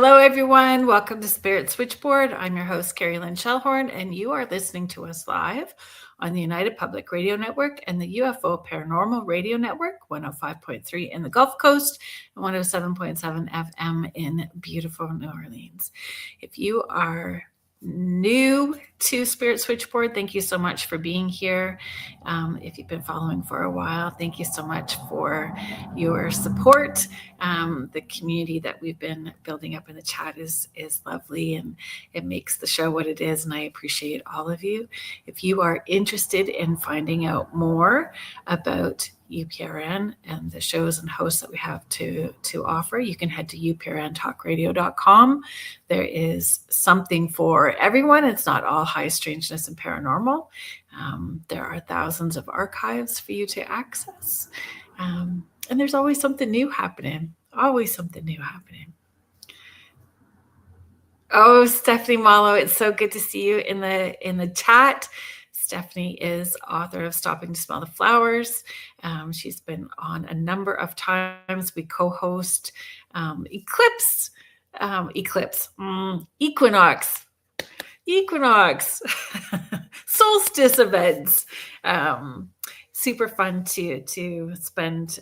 Hello, everyone. Welcome to Spirit Switchboard. I'm your host, Carrie Lynn Shellhorn, and you are listening to us live on the United Public Radio Network and the UFO Paranormal Radio Network, 105.3 in the Gulf Coast and 107.7 FM in beautiful New Orleans. If you are new to Spirit Switchboard, thank you so much for being here. If you've been following for a while, thank you so much for your support. The community that we've been building up in the chat is lovely, and it makes the show what it is, and I appreciate all of you. If you are interested in finding out more about UPRN and the shows and hosts that we have to offer, you can head to uprntalkradio.com. There is something for everyone. It's not all high strangeness and paranormal. There are thousands of archives for you to access. And there's always something new happening. Always something new happening. Oh, Stephanie Malo, it's so good to see you in the chat. Stephanie is author of Stopping to Smell the Flowers. She's been on a number of times. We co-host Equinox, solstice events. Super fun to spend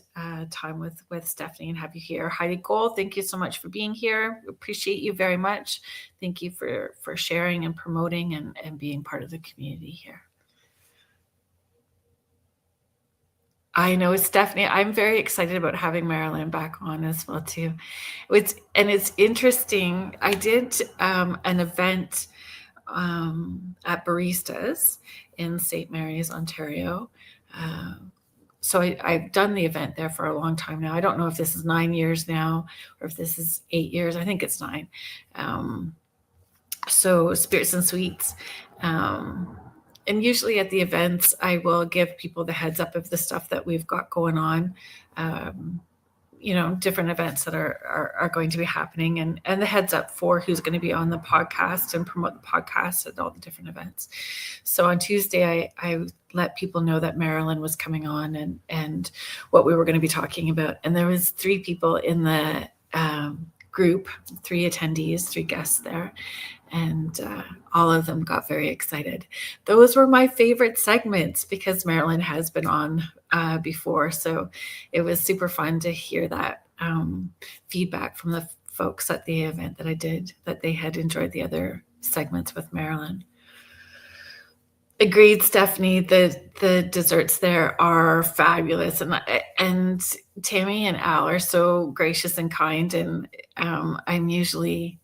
time with Stephanie and have you here. Heidi Cole, thank you so much for being here. Appreciate you very much. Thank you for sharing and promoting and being part of the community here. I know, Stephanie, I'm very excited about having Marilyn back on as well too. It's interesting. I did an event at Baristas in St. Mary's, Ontario. So I've done the event there for a long time now. I don't know if this is 9 years now or if this is 8 years. I think it's 9. So Spirits and Sweets. And usually at the events, I will give people the heads up of the stuff that we've got going on, different events that are going to be happening, and the heads up for who's going to be on the podcast and promote the podcast at all the different events. So on Tuesday, I let people know that Marilyn was coming on and what we were going to be talking about. And there was 3 people in the group, 3 attendees, 3 guests there. And all of them got very excited. Those were my favorite segments because Marilyn has been on before. So it was super fun to hear that feedback from the folks at the event that I did, that they had enjoyed the other segments with Marilyn. Agreed, Stephanie. The desserts there are fabulous, and Tammy and Al are so gracious and kind. And I'm usually,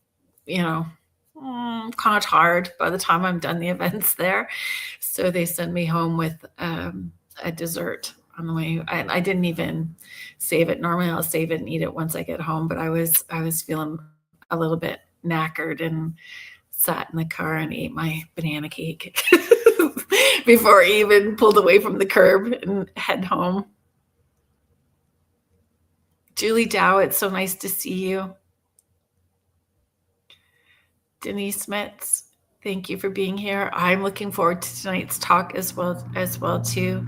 kind of tired by the time I'm done the events there, so they send me home with a dessert on the way. I didn't even save it. Normally, I'll save it and eat it once I get home, but I was feeling a little bit knackered and sat in the car and ate my banana cake before I even pulled away from the curb and head home. Julie Dow, it's so nice to see you. Denise Metz, thank you for being here. I'm looking forward to tonight's talk as well too.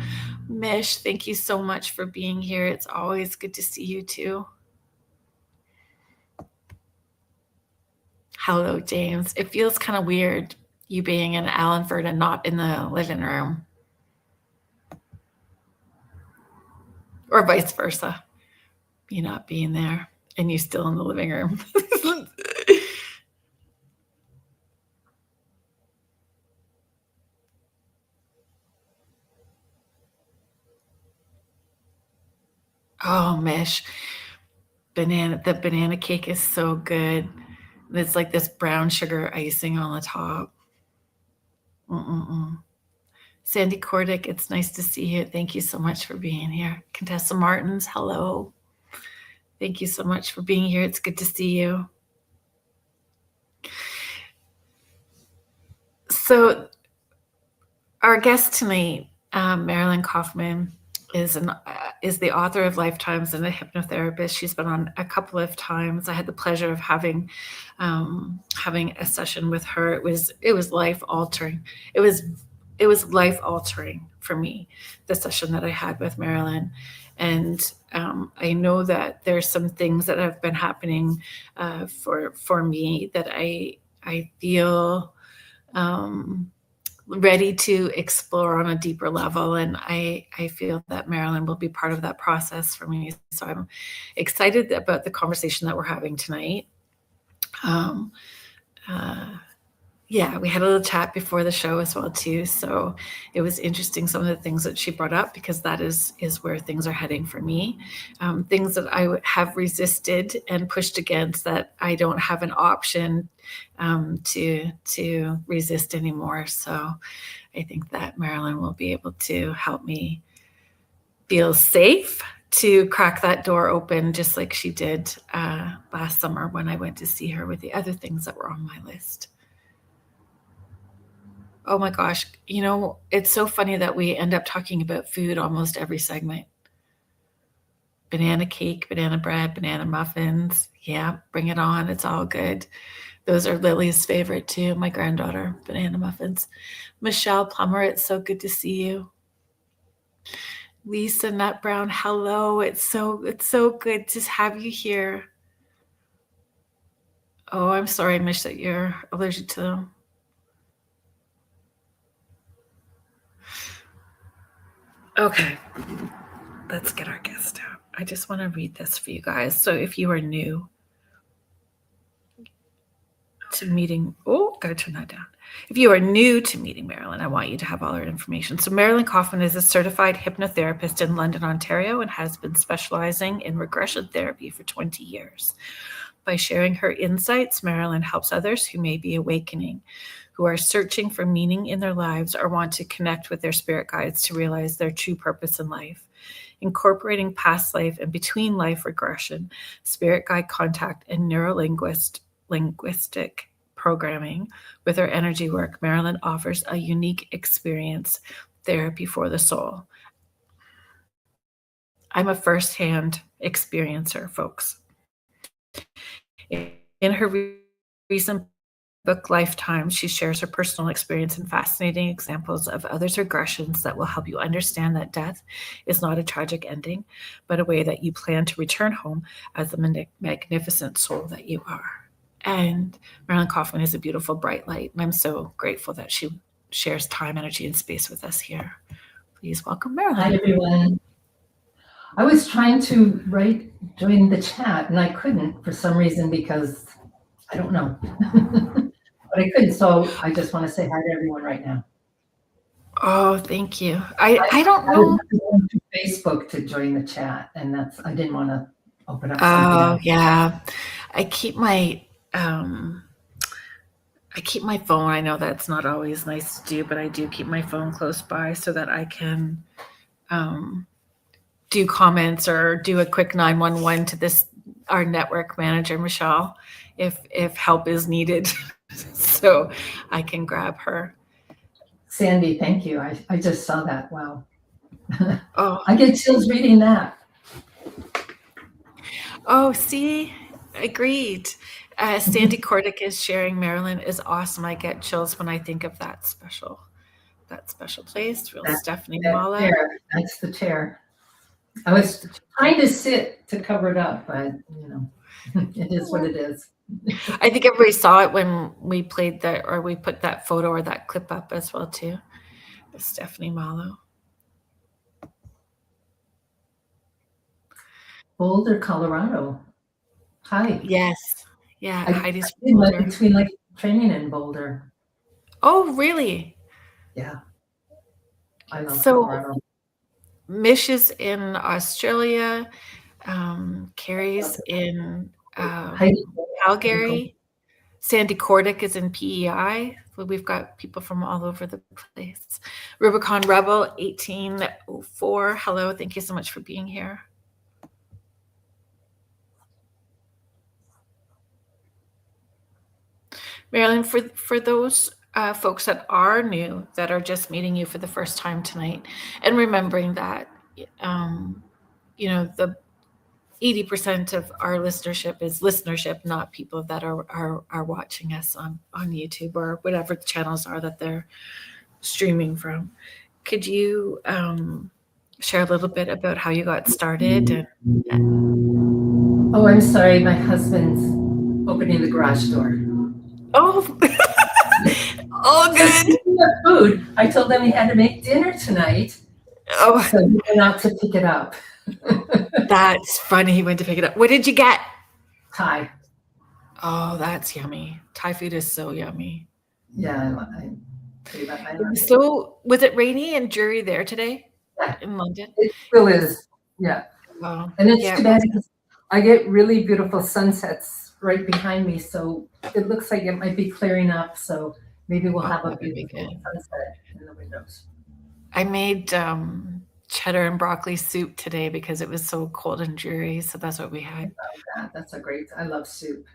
Mish, thank you so much for being here. It's always good to see you too. Hello, James. It feels kind of weird, you being in Allenford and not in the living room. Or vice versa. You not being there and you still in the living room. Oh, Mish. The banana cake is so good. It's like this brown sugar icing on the top. Sandy Cordick, it's nice to see you. Thank you so much for being here. Contessa Martins, hello. Thank you so much for being here. It's good to see you. So our guest tonight, Marilyn Kaufman, is the author of Lifetimes and a hypnotherapist. She's been on a couple of times. I had the pleasure of having a session with her. It was life altering. It was it was life altering for me, the session that I had with Marilyn. And I know that there's some things that have been happening for me that I feel ready to explore on a deeper level. And I feel that Marilyn will be part of that process for me. So I'm excited about the conversation that we're having tonight. Yeah, we had a little chat before the show as well too. So it was interesting, some of the things that she brought up, because that is where things are heading for me. Things that I have resisted and pushed against, that I don't have an option to resist anymore. So I think that Marilyn will be able to help me feel safe to crack that door open, just like she did last summer when I went to see her with the other things that were on my list. Oh my gosh, it's so funny that we end up talking about food almost every segment. Banana cake, banana bread, banana muffins. Yeah, bring it on. It's all good. Those are Lily's favorite too, my granddaughter, banana muffins. Michelle Plummer, it's so good to see you. Lisa Nut Brown, hello. It's so good to have you here. Oh, I'm sorry, Mish, that you're allergic to them. Okay, let's get our guest out. I just want to read this for you guys. So if you are new to meeting, gotta turn that down. If you are new to meeting Marilyn, I want you to have all her information. So Marilyn Kaufman is a certified hypnotherapist in London, Ontario, and has been specializing in regression therapy for 20 years. By sharing her insights, Marilyn helps others who may be awakening, who are searching for meaning in their lives or want to connect with their spirit guides to realize their true purpose in life. Incorporating past life and between life regression, spirit guide contact, and neurolinguistic programming with her energy work, Marilyn offers a unique experience, therapy for the soul. I'm a firsthand experiencer, folks. In her recent book, Lifetime, she shares her personal experience and fascinating examples of others' regressions that will help you understand that death is not a tragic ending, but a way that you plan to return home as the magnificent soul that you are. And Marilyn Kaufman is a beautiful, bright light, and I'm so grateful that she shares time, energy, and space with us here. Please welcome Marilyn. Hi, everyone. I was trying to join the chat, and I couldn't for some reason, because I don't know. But I couldn't, so I just want to say hi to everyone right now. Oh, thank you. I don't know. I was going to Facebook to join the chat, and I didn't want to open up something else. Yeah. I keep my phone. I know that's not always nice to do, but I do keep my phone close by so that I can do comments or do a quick 911 to our network manager, Michelle, if help is needed. So I can grab her. Sandy, thank you. I just saw that. Wow. Oh, I get chills reading that. Oh, see, agreed. Sandy Kordick is sharing Marilyn is awesome. I get chills when I think of that special place. Real Stephanie Mala. That's the chair. I was trying to sit to cover it up, but it is what it is. I think everybody saw it when we played that, or we put that photo or that clip up as well too. Stephanie Malo. Boulder, Colorado. Hi. Yes. Yeah. Heidi's I did my between life training in Boulder. Oh, really? Yeah. I love Colorado. Mish is in Australia. Carrie's in Calgary. Sandy Kordick is in PEI. We've got people from all over the place. Rubicon Rebel 1804. Hello, thank you so much for being here. Marilyn, for those folks that are new, that are just meeting you for the first time tonight, and remembering that, the 80% of our listenership is listenership, not people that are watching us on YouTube or whatever the channels are that they're streaming from. Could you share a little bit about how you got started? Oh, I'm sorry. My husband's opening the garage door. Oh, all So good. speaking of food, I told them he had to make dinner tonight. Oh, So he went out to pick it up. that's funny. He went to pick it up. What did you get? Thai. Oh, that's yummy. Thai food is so yummy. Yeah, I love it. So, was it rainy and dreary there today? Yeah. In London? It still is. Yeah. Wow. And it's Yeah, too bad because I get really beautiful sunsets right behind me. So it looks like it might be clearing up. So maybe we'll have a that would be beautiful good. sunset in the windows. I made cheddar and broccoli soup today because it was so cold and dreary. So that's what we had. That's a great, I love soup.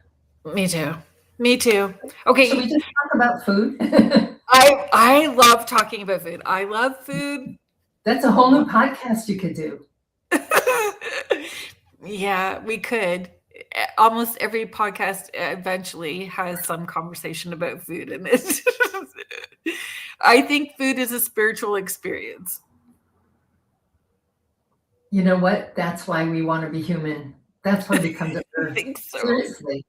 Me too. Me too. Okay. Should we just talk about food? I love talking about food. I love food. That's a whole new podcast you could do. Yeah, we could. Almost every podcast eventually has some conversation about food in it. I think food is a spiritual experience. You know what? That's why we want to be human. That's why we come to I Earth. think so. Seriously.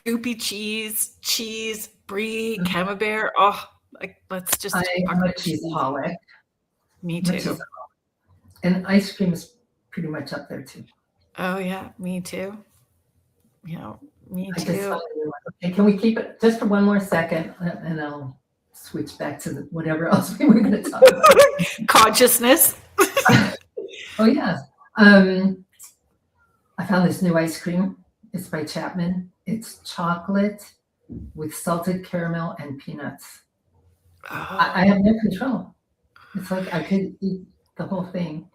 Goopy cheese, brie, camembert. Oh, let's just. I'm a cheeseaholic. Me too. And ice cream is pretty much up there too. Oh yeah, me too. Yeah, me too. Okay, can we keep it just for one more second, and I'll switch back to whatever else we were going to talk about. Consciousness. Oh yeah. I found this new ice cream. It's by Chapman. It's chocolate with salted caramel and peanuts. Oh. I have no control. It's like I could eat the whole thing.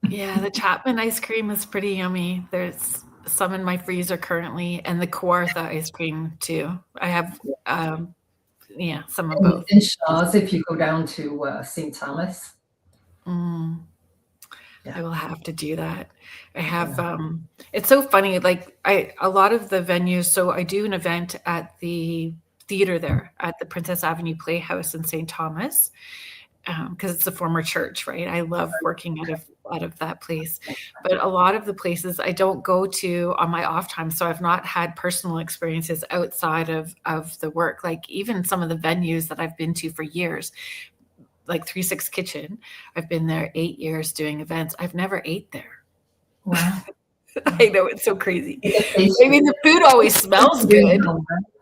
Yeah, the Chapman ice cream is pretty yummy. There's some in my freezer currently, and the Kawartha ice cream too. I have, some of both. In Shaw's, if you go down to St. Thomas. Yeah. I will have to do that. I have, it's so funny. Like a lot of the venues. So I do an event at the theater there at the Princess Avenue Playhouse in St. Thomas. Because it's a former church, right? I love working out of that place. But a lot of the places I don't go to on my off time. So I've not had personal experiences outside of the work. Like even some of the venues that I've been to for years, like 3-6 Kitchen, I've been there 8 years doing events. I've never ate there. Wow. I know, it's so crazy. I mean, the food always smells good.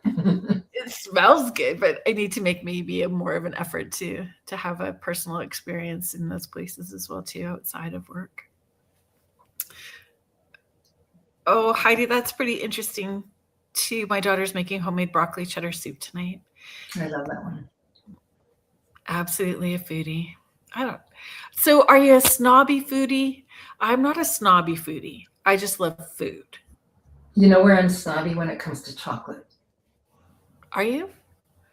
It smells good, but I need to make maybe more of an effort to have a personal experience in those places as well too, outside of work. Oh, Heidi, that's pretty interesting too. My daughter's making homemade broccoli cheddar soup tonight. I love that one. Absolutely a foodie. So are you a snobby foodie? I'm not a snobby foodie. I just love food. You know where I'm snobby when it comes to chocolate? Are you?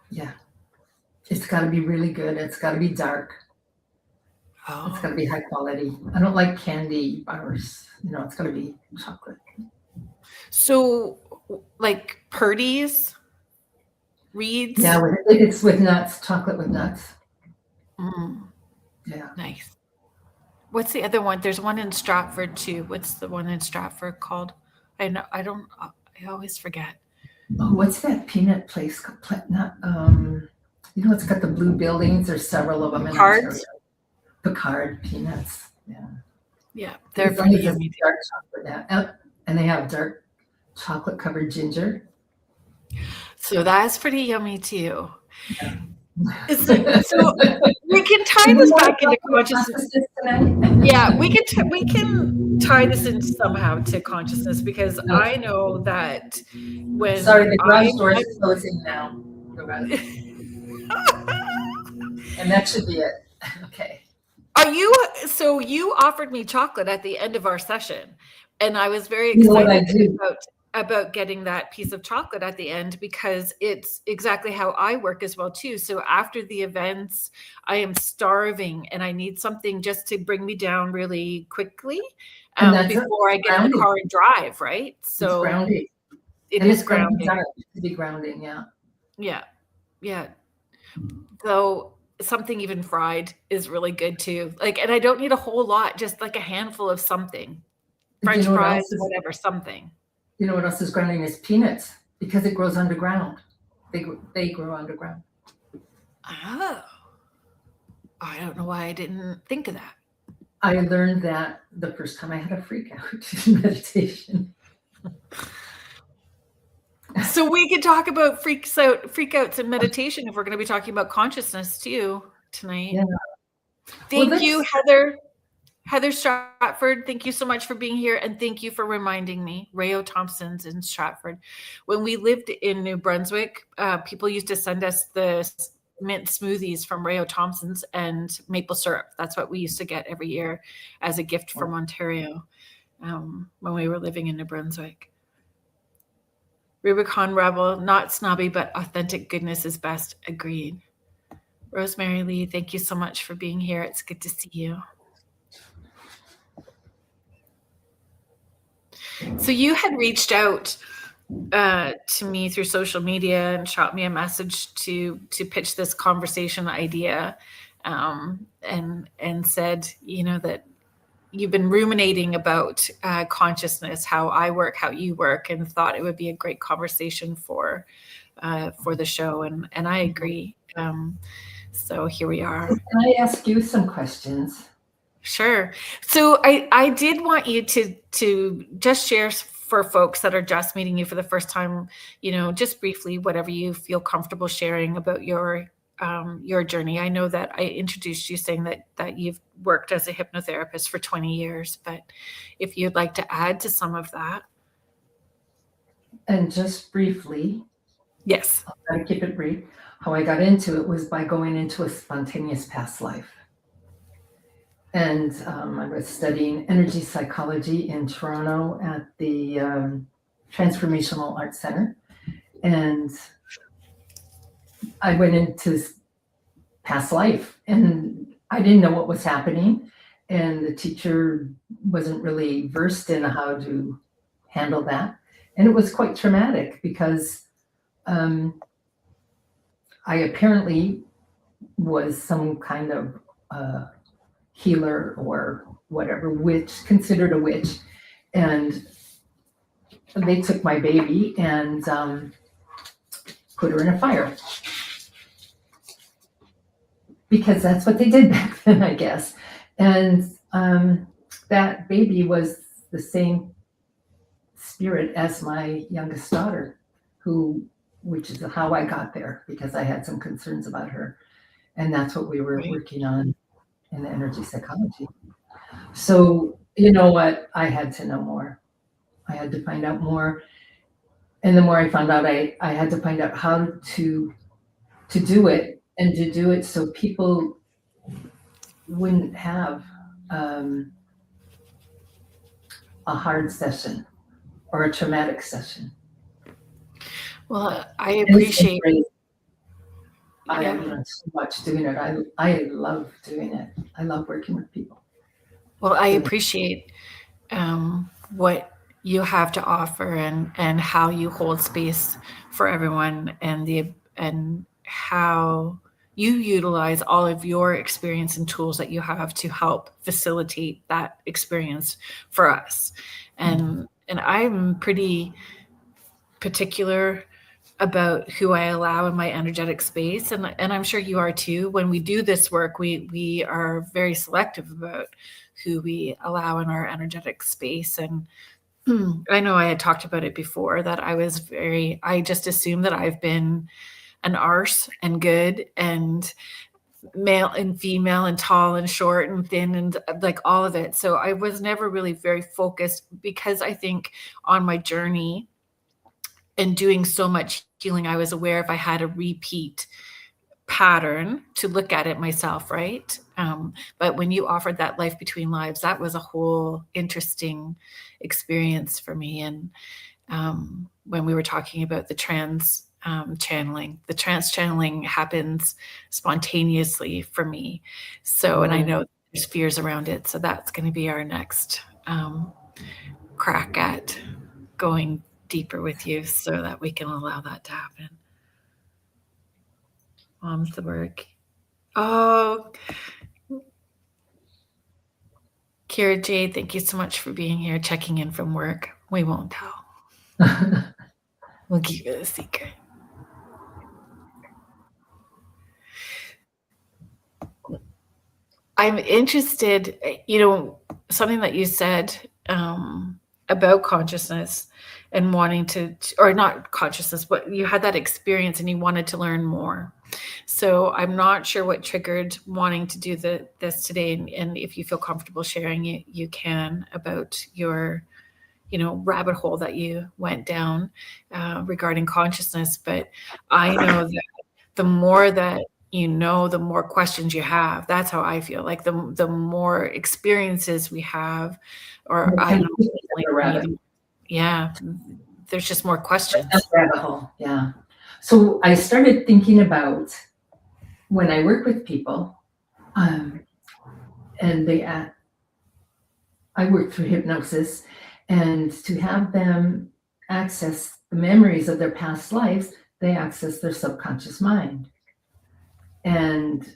Yeah. It's got to be really good. It's got to be dark. Oh. It's got to be high quality. I don't like candy bars. It's got to be chocolate. So, like Purdy's, Reed's? Yeah, it's with nuts, chocolate with nuts. Yeah. Nice. What's the other one? There's one in Stratford too. What's the one in Stratford called? I always forget. Oh, what's that peanut place called? It's got the blue buildings. There's several of them in Ontario. Picard peanuts. Yeah. Yeah, they're pretty yummy. Dark chocolate, and they have dark chocolate covered ginger. So that's pretty yummy too. Yeah. So we can tie this back into consciousness. Yeah, we can tie this in somehow to consciousness because I know that when the garage door is closing now. And that should be it. Okay. So you offered me chocolate at the end of our session, and I was very excited about getting that piece of chocolate at the end because it's exactly how I work as well too. So after the events, I am starving and I need something just to bring me down really quickly before I get in the car and drive, right? So it's grounding. It is grounding. To be grounding, yeah. Yeah. Though something even fried is really good too. Like, and I don't need a whole lot, just like a handful of something. Do you French know what fries, else is? whatever, something. You know what else is growing is peanuts, because it grows underground. They grow underground. Oh, I don't know why I didn't think of that. I learned that the first time I had a freak out in meditation. So we could talk about freakouts and meditation if we're going to be talking about consciousness too tonight. Yeah. Thank you, Heather. Heather Stratford, thank you so much for being here, and thank you for reminding me. Rayo Thompson's in Stratford. When we lived in New Brunswick, people used to send us the mint smoothies from Rayo Thompson's and maple syrup. That's what we used to get every year as a gift from Ontario when we were living in New Brunswick. Rubicon Rebel, not snobby, but authentic goodness is best. Agreed. Rosemary Lee, thank you so much for being here. It's good to see you. So you had reached out to me through social media and shot me a message to pitch this conversation idea, and said, that you've been ruminating about consciousness, how I work, how you work, and thought it would be a great conversation for the show, and I agree. So here we are. Can I ask you some questions? Sure. So I did want you to just share for folks that are just meeting you for the first time, just briefly, whatever you feel comfortable sharing about your journey. I know that I introduced you saying that you've worked as a hypnotherapist for 20 years, but if you'd like to add to some of that. And just briefly. Yes. I'll try to keep it brief. How I got into it was by going into a spontaneous past life. And I was studying energy psychology in Toronto at the Transformational Arts Center. And I went into past life, and I didn't know what was happening. And the teacher wasn't really versed in how to handle that. And it was quite traumatic because I apparently was some kind of healer or whatever, considered a witch. And they took my baby and put her in a fire. Because that's what they did back then, I guess. And that baby was the same spirit as my youngest daughter, which is how I got there, because I had some concerns about her. And that's what we were working on in the energy psychology. So, you know what? I had to know more. I had to find out more. And the more I found out, I had to find out how to do it, and to do it so people wouldn't have a hard session or a traumatic session. Well, I appreciate it. I have learned so much doing it. I love doing it. I love working with people. Well, I appreciate what you have to offer and how you hold space for everyone, and how you utilize all of your experience and tools that you have to help facilitate that experience for us. And I'm pretty particular about who I allow in my energetic space, and I'm sure you are too. When we do this work, we are very selective about who we allow in our energetic space. And I know I had talked about it before, that I just assumed that I've been an arse and good and male and female and tall and short and thin and like all of it. So I was never really very focused, because I think on my journey and doing so much healing, I was aware if I had a repeat pattern to look at it myself, right? But when you offered that life between lives, that was a whole interesting experience for me. And when we were talking about the trance channeling happens spontaneously for me. So, and I know there's fears around it. So that's going to be our next crack at going deeper with you, so that we can allow that to happen. Mom's the work. Oh, Kira J, thank you so much for being here, checking in from work. We won't tell. We'll keep it a secret. I'm interested, something that you said about consciousness and wanting to, or not consciousness, but you had that experience and you wanted to learn more. So I'm not sure what triggered wanting to do this today. And if you feel comfortable sharing it, you can, about your, rabbit hole that you went down regarding consciousness. But I know that the more that the more questions you have. That's how I feel. Like the more experiences we have, or I don't know, yeah, there's just more questions. Rabbit hole, yeah. So I started thinking about when I work with people, and I work through hypnosis, and to have them access the memories of their past lives, they access their subconscious mind. And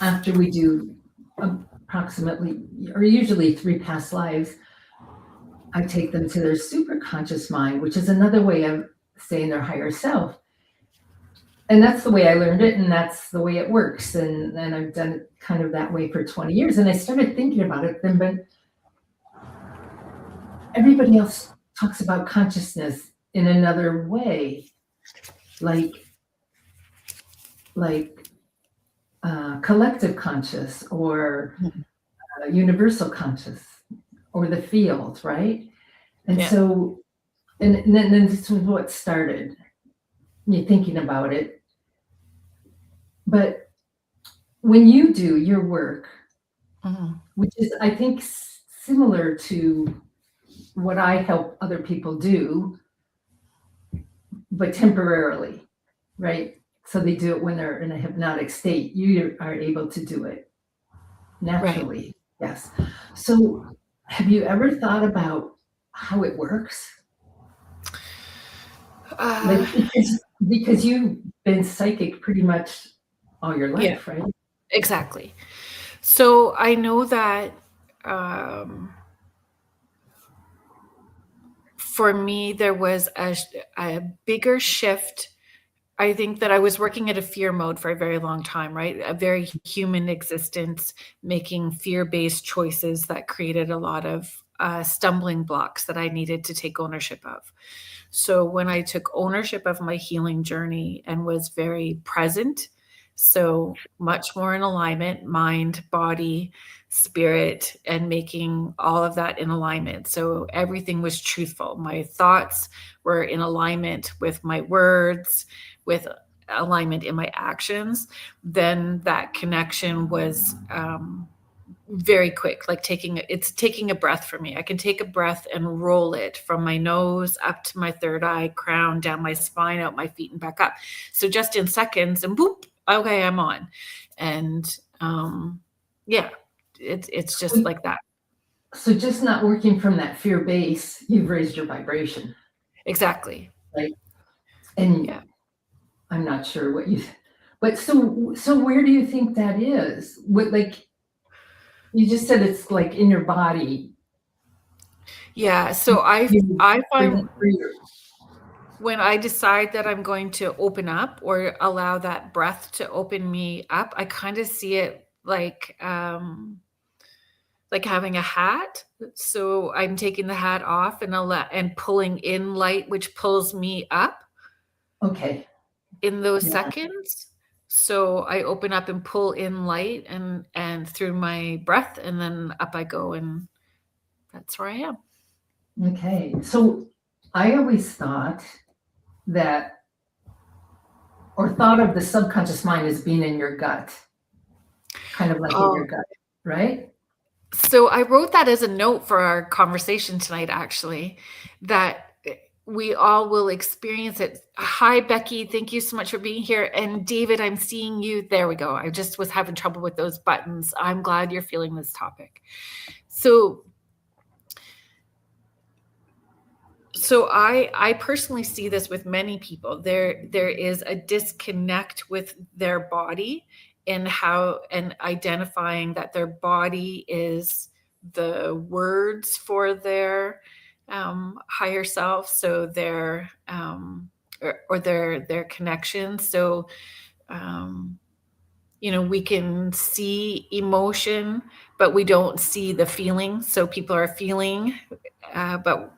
after we do approximately, or usually 3 past lives, I take them to their superconscious mind, which is another way of saying their higher self. And that's the way I learned it, and that's the way it works. And I've done it kind of that way for 20 years. And I started thinking about it then, but everybody else talks about consciousness in another way, like collective conscious, or universal conscious, or the field, right? And so, and then this was what started me thinking about it. But when you do your work, which is, I think, similar to what I help other people do, but temporarily, right? So they do it when they're in a hypnotic state. You are able to do it naturally. Right. Yes. So have you ever thought about how it works? Because you've been psychic pretty much all your life, right? Exactly. So I know that for me, there was a bigger shift. I think that I was working at a fear mode for a very long time, right? A very human existence, making fear-based choices that created a lot of stumbling blocks that I needed to take ownership of. So when I took ownership of my healing journey and was very present, so much more in alignment, mind, body, spirit, and making all of that in alignment. So everything was truthful. My thoughts were in alignment with my words, with alignment in my actions. Then that connection was very quick, like taking a breath for me. I can take a breath and roll it from my nose up to my third eye, crown, down my spine, out my feet, and back up. So just in seconds, and boop, okay, I'm on. And it's just like that. So just not working from that fear base, you've raised your vibration. Exactly. Right. And I'm not sure what you, but so where do you think that is? What, like, you just said it's like in your body. Yeah. So I find when I decide that I'm going to open up or allow that breath to open me up, I kind of see it like having a hat. So I'm taking the hat off and pulling in light, which pulls me up. Okay. In those seconds. So I open up and pull in light and through my breath, and then up I go, and that's where I am. Okay. So I always thought that, or thought of the subconscious mind as being in your gut, kind of like in your gut, right? So I wrote that as a note for our conversation tonight, actually, that we all will experience it. Hi, Becky. Thank you so much for being here. And David, I'm seeing you. There we go. I just was having trouble with those buttons. I'm glad you're feeling this topic. So So I personally see this with many people. There is a disconnect with their body and identifying that their body is the words for their higher self. So their or their connection. So we can see emotion, but we don't see the feeling. So people are feeling, but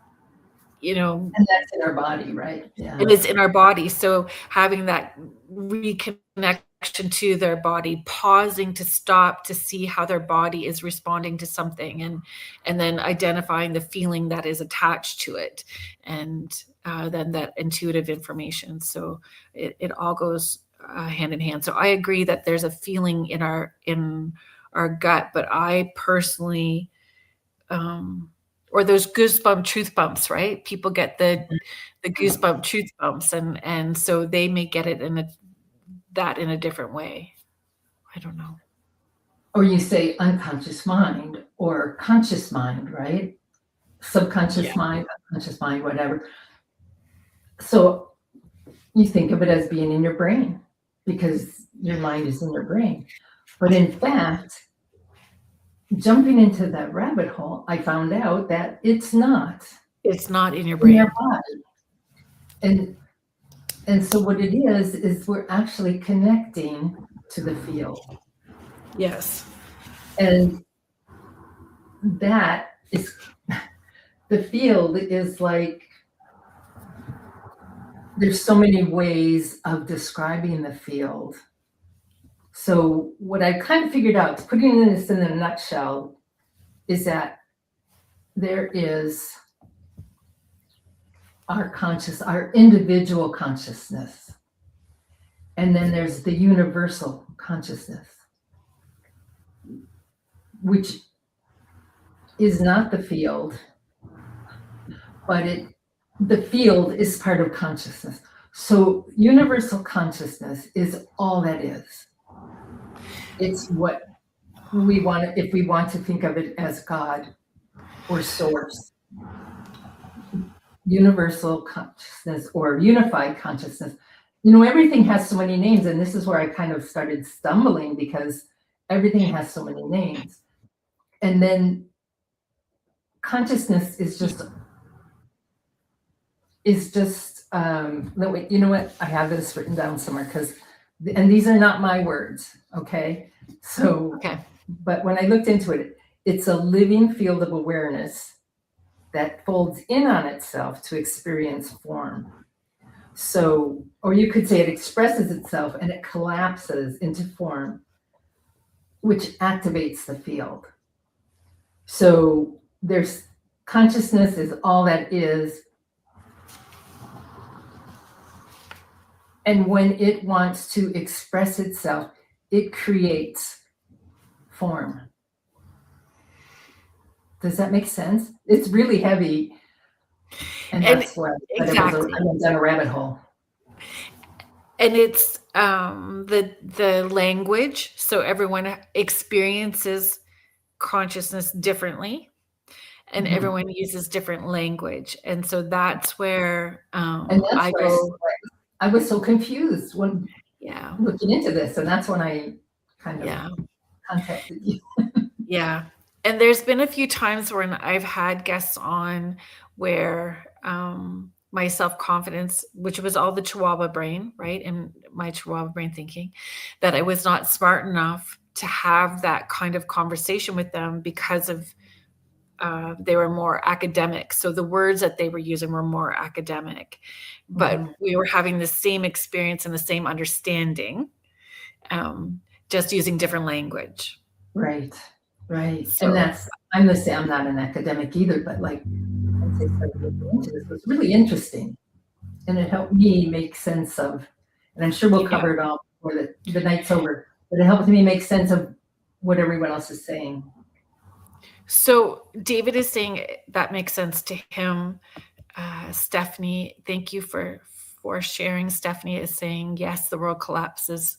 And that's in our body, right? Yeah. it is in our body. So having that reconnection to their body, pausing to stop to see how their body is responding to something, and then identifying the feeling that is attached to it, and then that intuitive information. So it all goes hand in hand. So I agree that there's a feeling in our gut, but I personally, or those goosebump truth bumps, right? People get the goosebump truth bumps, and so they may get it in a different way. I don't know. Or you say unconscious mind or conscious mind, right? Subconscious mind, unconscious mind, whatever. So you think of it as being in your brain because your mind is in your brain. But in fact, jumping into that rabbit hole, I found out that it's not. It's not in your In brain. your body. And so what it is we're actually connecting to the field. Yes. And that is, the field is like, there's so many ways of describing the field. So what I kind of figured out, putting this in a nutshell, is that there is our individual consciousness. And then there's the universal consciousness, which is not the field, but the field is part of consciousness. So universal consciousness is all that is. It's what we want, if we want to think of it as God or source. Universal consciousness or unified consciousness. Everything has so many names, and this is where I kind of started stumbling because everything has so many names. And then consciousness is just you know what? I have this written down somewhere and these are not my words, okay? So, okay. But when I looked into it, it's a living field of awareness that folds in on itself to experience form. So, or you could say it expresses itself and it collapses into form, which activates the field. So there's consciousness is all that is. And when it wants to express itself, it creates form. Does that make sense? It's really heavy. And that's what exactly. I went down a rabbit hole. And it's the language. So everyone experiences consciousness differently, and everyone uses different language. And so that's where I was so confused when looking into this, and that's when I kind of contacted you. Yeah. And there's been a few times when I've had guests on where my self-confidence, which was all the Chihuahua brain, right? And my Chihuahua brain thinking that I was not smart enough to have that kind of conversation with them because of they were more academic. So the words that they were using were more academic, but we were having the same experience and the same understanding, just using different language. Right. So, and I'm the same. I'm not an academic either, but like, once I started looking into this, it was really interesting. And it helped me make sense of, and I'm sure we'll cover it all before the night's over, but it helped me make sense of what everyone else is saying. So David is saying that makes sense to him. Stephanie, thank you for sharing. Stephanie is saying, yes, the world collapses.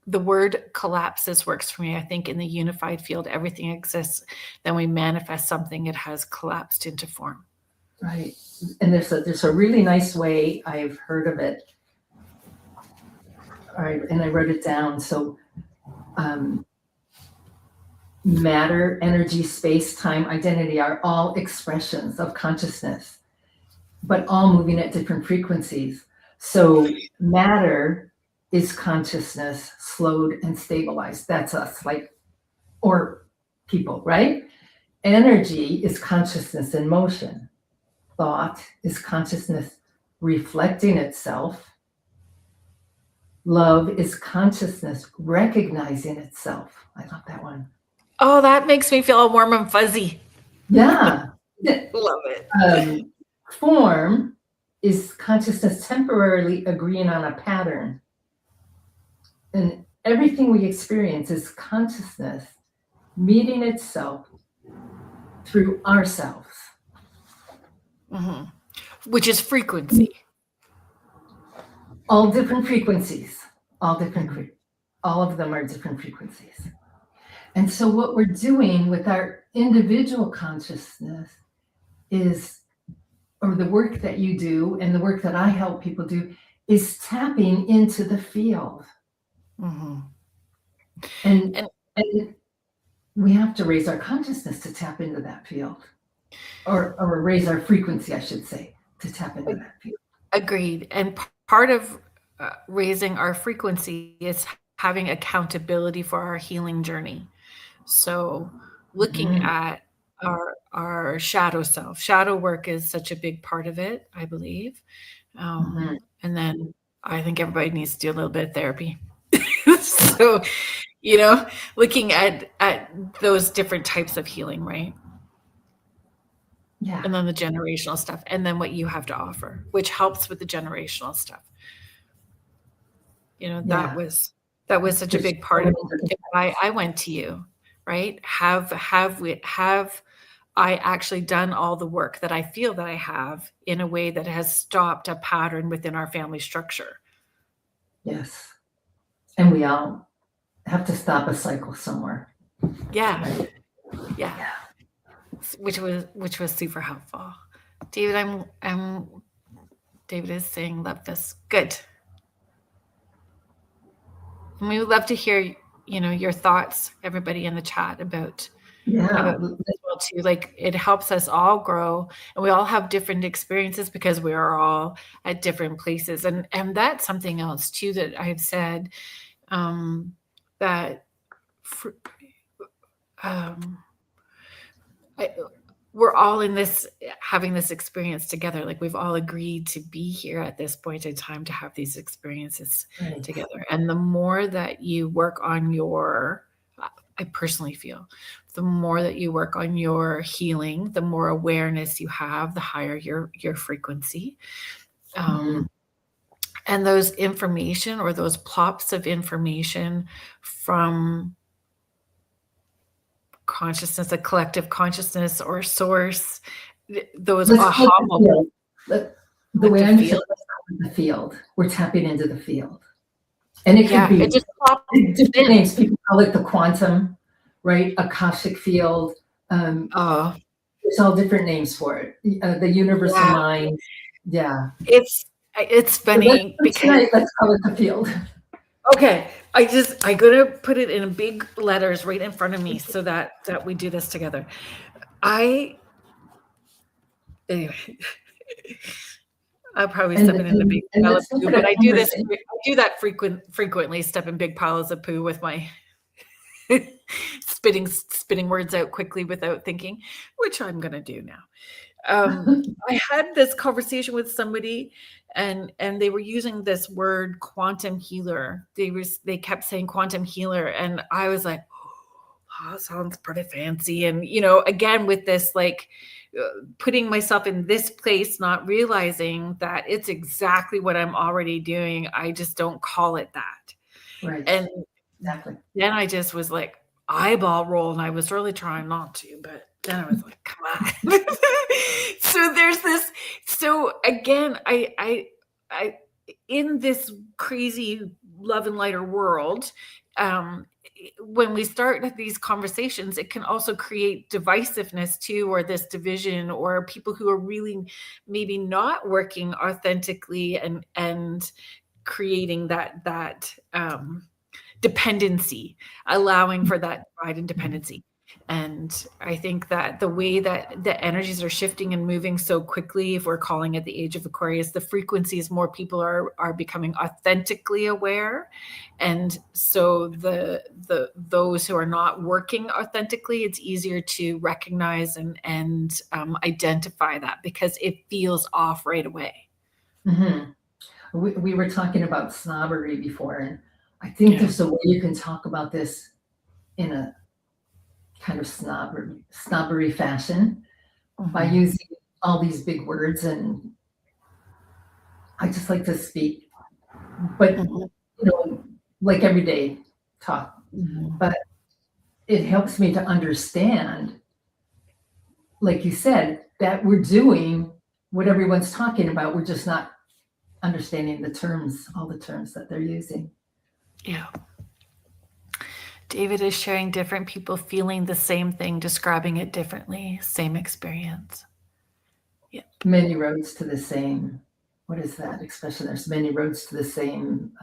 The word collapses works for me. I think in the unified field, everything exists. Then we manifest something, it has collapsed into form. Right. And there's a really nice way, I've heard of it. All right, and I wrote it down. So matter, energy, space, time, identity are all expressions of consciousness, but all moving at different frequencies. So matter is consciousness slowed and stabilized. That's us, like, or people, right? Energy is consciousness in motion. Thought is consciousness reflecting itself. Love is consciousness recognizing itself. I love that one. Oh, that makes me feel warm and fuzzy. Yeah. Love it. Form is consciousness temporarily agreeing on a pattern. And everything we experience is consciousness meeting itself through ourselves. Mm-hmm. Which is frequency. All different frequencies, all of them are different frequencies. And so what we're doing with our individual consciousness is, or the work that you do and the work that I help people do, is tapping into the field. Mm-hmm. And we have to raise our consciousness to tap into that field, or raise our frequency, I should say, to tap into that field. Agreed. And part of raising our frequency is having accountability for our healing journey. So looking at our shadow self, shadow work is such a big part of it, I believe. And then I think everybody needs to do a little bit of therapy. So, looking at those different types of healing, right? Yeah. And then the generational stuff, and then what you have to offer, which helps with the generational stuff. That was such a big part of why I went to you, right? Have I actually done all the work that I feel that I have in a way that has stopped a pattern within our family structure? Yes. And we all have to stop a cycle somewhere. Yeah. Right? Yeah. Which was super helpful. David, David is saying love this. Good. And we would love to hear, your thoughts, everybody in the chat about this well too. Like, it helps us all grow, and we all have different experiences because we are all at different places. And that's something else too that I've said, that we're all in this, having this experience together. Like, we've all agreed to be here at this point in time to have these experiences together. And the more that you work on I personally feel, the more that you work on your healing, the more awareness you have, the higher your frequency. And those information, or those plops of information from consciousness, a collective consciousness or source, those aha moments. The way I'm feeling, the field. We're tapping into the field. And it could be different names. People call it the quantum, right? Akashic field. There's all different names for it. The universal mind. Yeah. It's funny because let's call it the field. Okay. I'm gonna put it in big letters right in front of me so that we do this together. Anyway. I'll probably step in a big pile of poo, but I do that frequently, step in big piles of poo with my spitting words out quickly without thinking, which I'm going to do now. I had this conversation with somebody, and they were using this word quantum healer. They kept saying quantum healer, and I was like, oh, that sounds pretty fancy. And, again, with this, like, putting myself in this place, not realizing that it's exactly what I'm already doing. I just don't call it that. Right. And exactly. Then I just was like eyeball roll, and I was really trying not to, but then I was like, come on. So there's this. So again, I in this crazy love and lighter world, when we start these conversations, it can also create divisiveness too, or this division, or people who are really maybe not working authentically and creating that dependency, allowing for that divide and dependency. And I think that the way that the energies are shifting and moving so quickly, if we're calling it the age of Aquarius, the frequencies, more people are becoming authentically aware. And so the those who are not working authentically, it's easier to recognize and identify that, because it feels off right away. Mm-hmm. We were talking about snobbery before, and I think there's a way you can talk about this in a kind of snobbery fashion by using all these big words. And I just like to speak, but like everyday talk. But it helps me to understand, like you said, that we're doing what everyone's talking about. We're just not understanding the terms, all the terms that they're using. Yeah. David is sharing different people feeling the same thing, describing it differently, same experience. Yeah. Many roads to the same. What is that expression? There's many roads to the same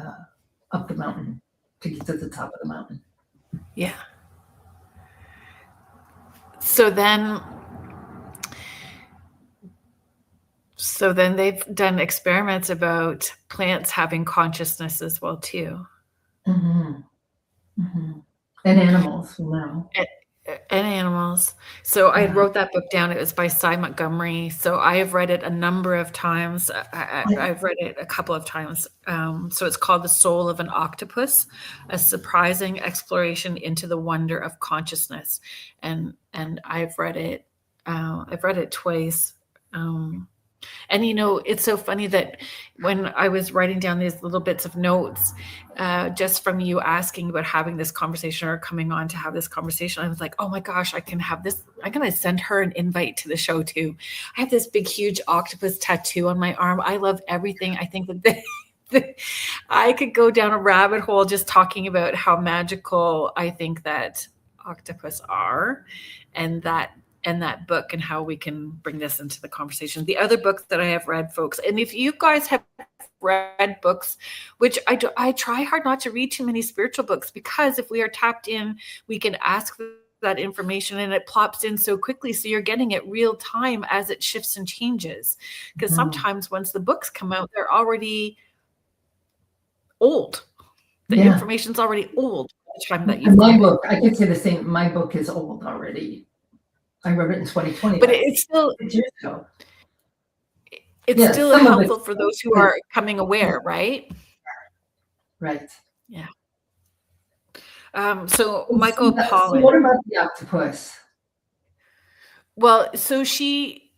up the mountain to get to the top of the mountain. Yeah. So then they've done experiments about plants having consciousness as well too. Mm-hmm. Mm-hmm. And animals, And animals. So I wrote that book down. It was by Cy Montgomery. So I have read it a number of times. I've read it a couple of times. So it's called The Soul of an Octopus, a surprising exploration into the wonder of consciousness. And I've read it. I've read it twice. And it's so funny that when I was writing down these little bits of notes, just from you asking about having this conversation or coming on to have this conversation, I was like, oh my gosh, I can have this. I'm going to send her an invite to the show too. I have this big, huge octopus tattoo on my arm. I love everything. I think that I could go down a rabbit hole just talking about how magical I think that octopus are, and that book, and how we can bring this into the conversation. The other books that I have read, folks, and if you guys have read books, which I try hard not to read too many spiritual books, because if we are tapped in, we can ask that information and it plops in so quickly. So you're getting it real time as it shifts and changes. Because sometimes once the books come out, they're already old. The information's already old. My book, I could say the same. My book is old already. I wrote it in 2020. But it's still years ago. It's still helpful for those who are coming aware, right? Right. Yeah. So Michael Pollan. So what about the octopus? Well, so she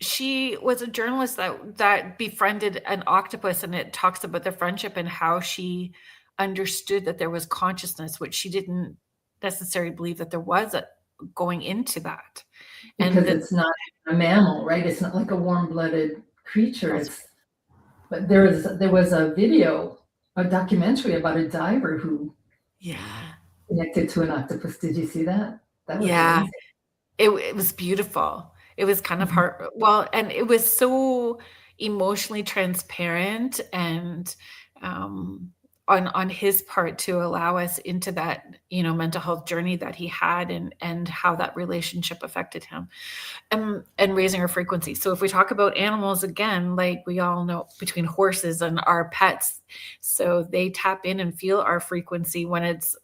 was a journalist that befriended an octopus, and it talks about their friendship and how she understood that there was consciousness, which she didn't necessarily believe that there was going into that. Because it's not a mammal, right? It's not like a warm-blooded creature. But there was a video, a documentary about a diver who connected to an octopus. Did you see that? That was amazing. It was beautiful. It was kind of hard. Well, and it was so emotionally transparent, and on his part, to allow us into that, mental health journey that he had, and how that relationship affected him, and raising our frequency. So if we talk about animals again, like we all know, between horses and our pets, so they tap in and feel our frequency when it's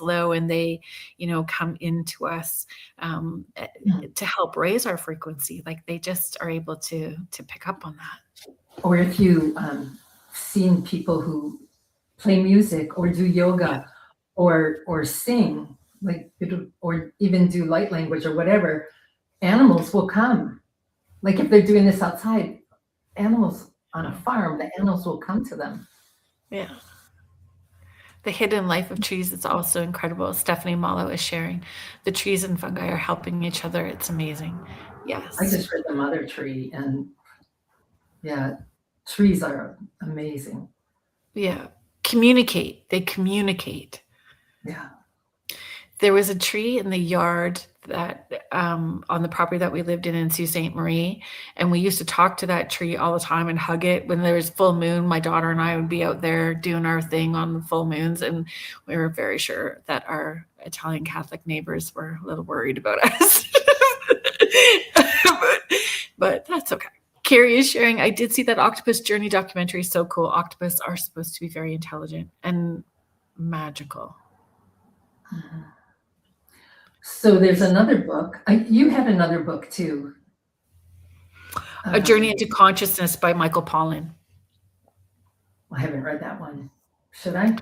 low, and they, come into us to help raise our frequency. Like they just are able to pick up on that. Or if you seen people who play music or do yoga or sing, or even do light language or whatever, animals will come. Like if they're doing this outside, animals on a farm, the animals will come to them. Yeah. The hidden life of trees is also incredible. Stephanie Malo is sharing. The trees and fungi are helping each other. It's amazing. Yes. I just read The Mother Tree, and trees are amazing. Yeah. They communicate. Yeah. There was a tree in the yard that on the property that we lived in Sault Ste. Marie, and we used to talk to that tree all the time and hug it. When there was full moon, my daughter and I would be out there doing our thing on the full moons, and we were very sure that our Italian Catholic neighbors were a little worried about us. but that's okay. Carrie is sharing, I did see that Octopus Journey documentary. So cool. Octopus are supposed to be very intelligent and magical. So there's another book. You had another book too. A Journey into Consciousness by Michael Pollan. I haven't read that one. Should I?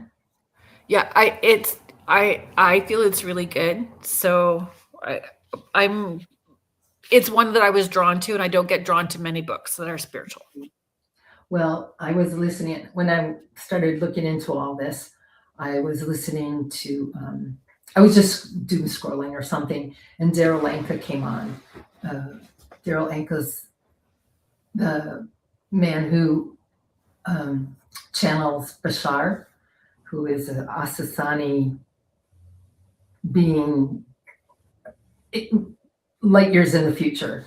Yeah, I feel it's really good. So it's one that I was drawn to, and I don't get drawn to many books that are spiritual. Well, I was listening when I started looking into all this. I was listening to, I was just doom scrolling or something, and Daryl Anka came on. Daryl Anka's the man who channels Bashar, who is an Asasani being light years in the future,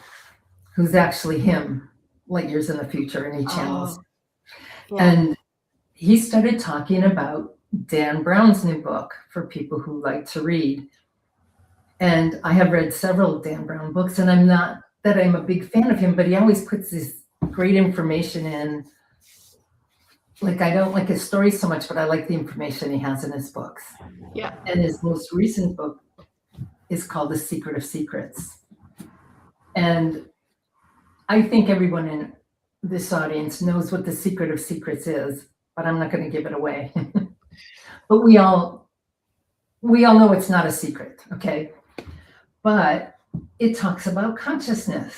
who's actually him light years in the future, and he channels. Yeah. And he started talking about Dan Brown's new book for people who like to read. And I have read several Dan Brown books, and I'm not that I'm a big fan of him, but he always puts this great information in. Like, I don't like his stories so much, but I like the information he has in his books. Yeah. And his most recent book is called The Secret of Secrets. And I think everyone in this audience knows what The Secret of Secrets is, but I'm not going to give it away. But we all know it's not a secret, okay? But it talks about consciousness.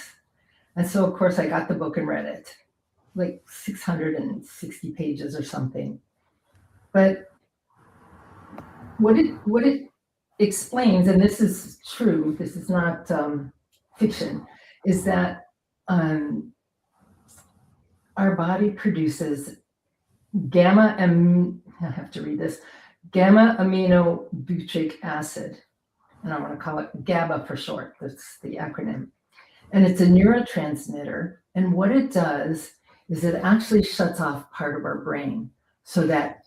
And so, of course, I got the book and read it, like 660 pages or something. But what it explains, and this is true, this is not fiction, is that our body produces gamma aminobutyric acid, and I want to call it GABA for short. That's the acronym. And it's a neurotransmitter. And what it does is it actually shuts off part of our brain so that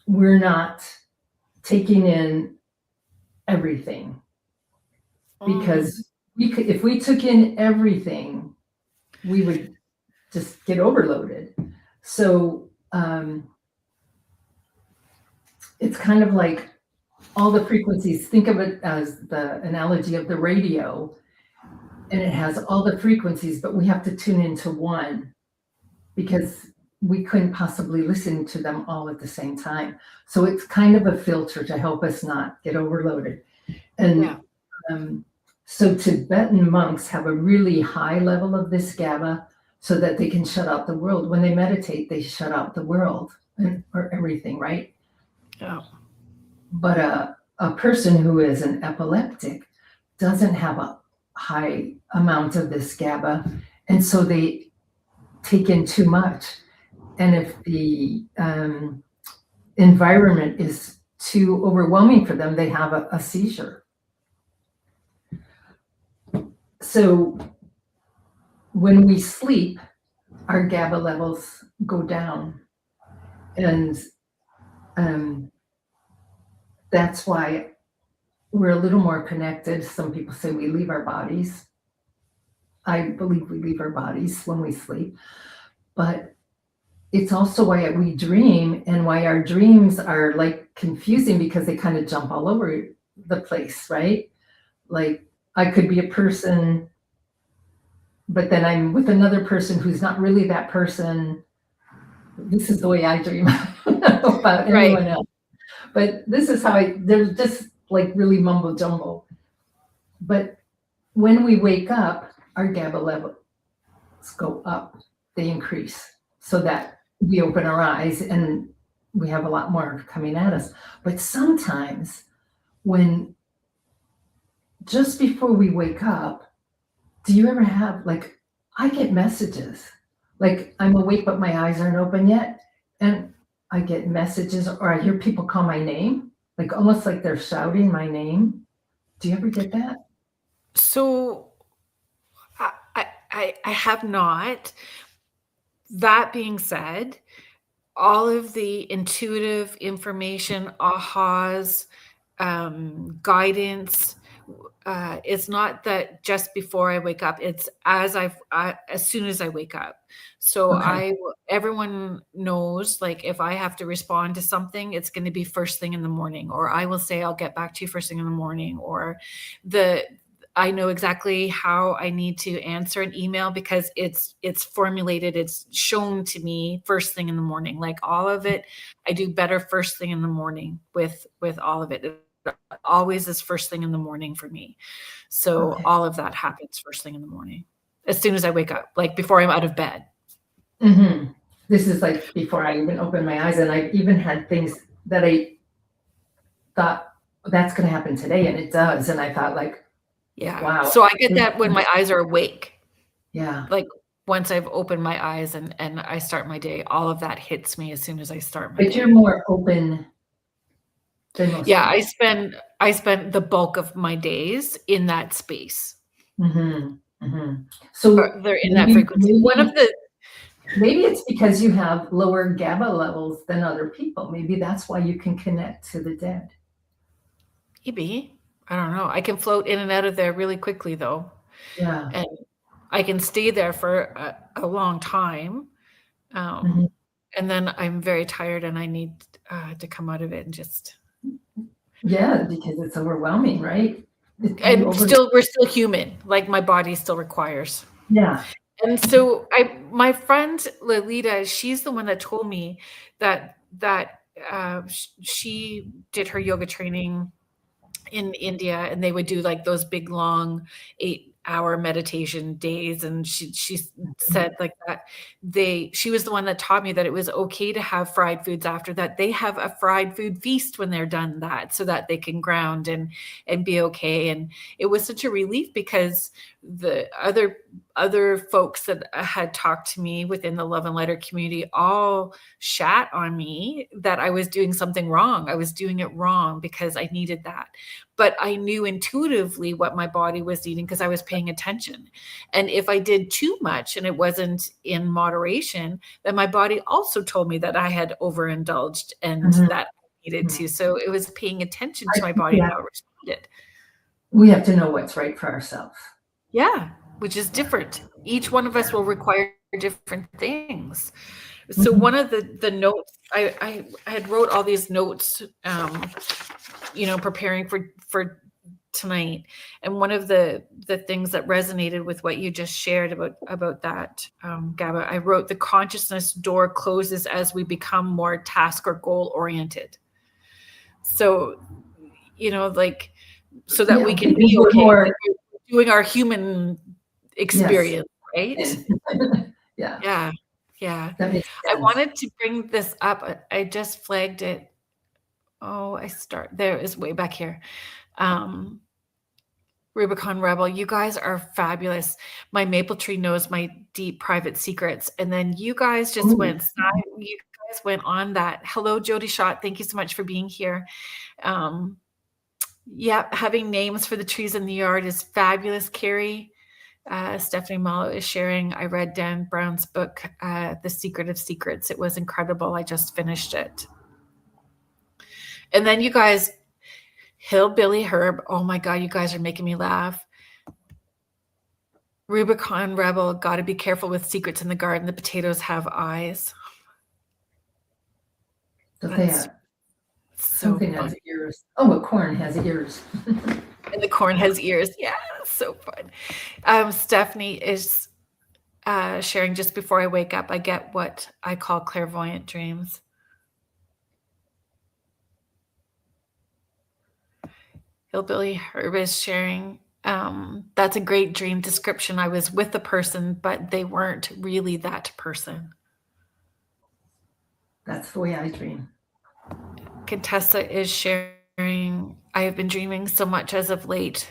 we're not taking in everything. Because if we took in everything, we would just get overloaded. So it's kind of like all the frequencies. Think of it as the analogy of the radio, and it has all the frequencies, but we have to tune into one because we couldn't possibly listen to them all at the same time. So it's kind of a filter to help us not get overloaded. And so Tibetan monks have a really high level of this GABA so that they can shut out the world. When they meditate, they shut out the world or everything, right? Yeah. But a person who is an epileptic doesn't have a high amount of this GABA, and so they take in too much. And if the environment is too overwhelming for them, they have a seizure. So when we sleep, our GABA levels go down, and that's why we're a little more connected. Some people say we leave our bodies. I believe we leave our bodies when we sleep, but it's also why we dream, and why our dreams are like confusing because they kind of jump all over the place, right? Like I could be a person, but then I'm with another person who's not really that person. This is the way I dream about anyone else. But this is how they're just like really mumbo jumbo. But when we wake up, our GABA levels go up, they increase, so that we open our eyes and we have a lot more coming at us. But sometimes just before we wake up, do you ever have, like, I get messages, like I'm awake, but my eyes aren't open yet. And I get messages, or I hear people call my name, like almost like they're shouting my name. Do you ever get that? So I have not. That being said, all of the intuitive information, ahas, guidance, it's not that just before I wake up, it's as soon as I wake up. So Okay. everyone knows, like, if I have to respond to something, it's going to be first thing in the morning, or I will say, I'll get back to you first thing in the morning, or I know exactly how I need to answer an email because it's formulated, it's shown to me first thing in the morning. Like all of it, I do better first thing in the morning with all of it. It always is first thing in the morning for me. So Okay. all of that happens first thing in the morning, as soon as I wake up, like before I'm out of bed. Mm-hmm. This is like before I even opened my eyes, and I even had things that I thought that's going to happen today, and it does. And I thought, like, Yeah. wow. So I get that when my eyes are awake. Yeah. Like once I've opened my eyes and I start my day, all of that hits me as soon as I start my But you're day. more open than most Yeah, people. I spend the bulk of my days in that space. Mm-hmm. Mm-hmm. So They're in that frequency. maybe it's because you have lower GABA levels than other people. Maybe that's why you can connect to the dead. Maybe, I don't know. I can float in and out of there really quickly though. Yeah. And I can stay there for a long time. Mm-hmm. And then I'm very tired and I need to come out of it and just. Yeah, because it's overwhelming, right? And we're still human. Like my body still requires. Yeah. And so my friend Lolita, she's the one that told me that she did her yoga training in India, and they would do like those big long 8-hour meditation days. And she said like that she was the one that taught me that it was okay to have fried foods after that. They have a fried food feast when they're done that, so that they can ground and be okay. And it was such a relief because the other folks that had talked to me within the Love and Lighter community all shat on me that I was doing something wrong. I was doing it wrong because I needed that. But I knew intuitively what my body was needing because I was paying attention. And if I did too much and it wasn't in moderation, then my body also told me that I had overindulged and Mm-hmm. that I needed to. So it was paying attention I to my think body and how it responded. we have to know what's right for ourselves. Yeah, which is different. Each one of us will require different things. So Mm-hmm. one of the notes I had wrote all these notes, preparing for tonight, and one of the things that resonated with what you just shared about that, GABA, I wrote, the consciousness door closes as we become more task or goal oriented. So, like, so that we can be we're okay more, doing our human yes. experience, right? Yeah, Yeah. Yeah. that makes I sense. wanted to bring this up. I just flagged it. Oh, there is way back here. Rubicon Rebel, you guys are fabulous. My maple tree knows my deep private secrets. And then you guys just Ooh. you guys went on that. Hello, Jody Schott. Thank you so much for being here. Yeah, having names for the trees in the yard is fabulous, Carrie. Stephanie Mallow is sharing. I read Dan Brown's book, The Secret of Secrets. It was incredible. I just finished it. And then you guys, Hillbilly Herb. Oh my God, you guys are making me laugh. Rubicon Rebel, got to be careful with secrets in the garden. The potatoes have eyes. Don't they have something fun. has ears? Oh, a corn has ears. And the corn has ears. Yeah, so fun. Stephanie is sharing, just before I wake up, I get what I call clairvoyant dreams. Hillbilly Herb is sharing. That's a great dream description. I was with the person, but they weren't really that person. That's the way I dream. Contessa is sharing. I have been dreaming so much as of late,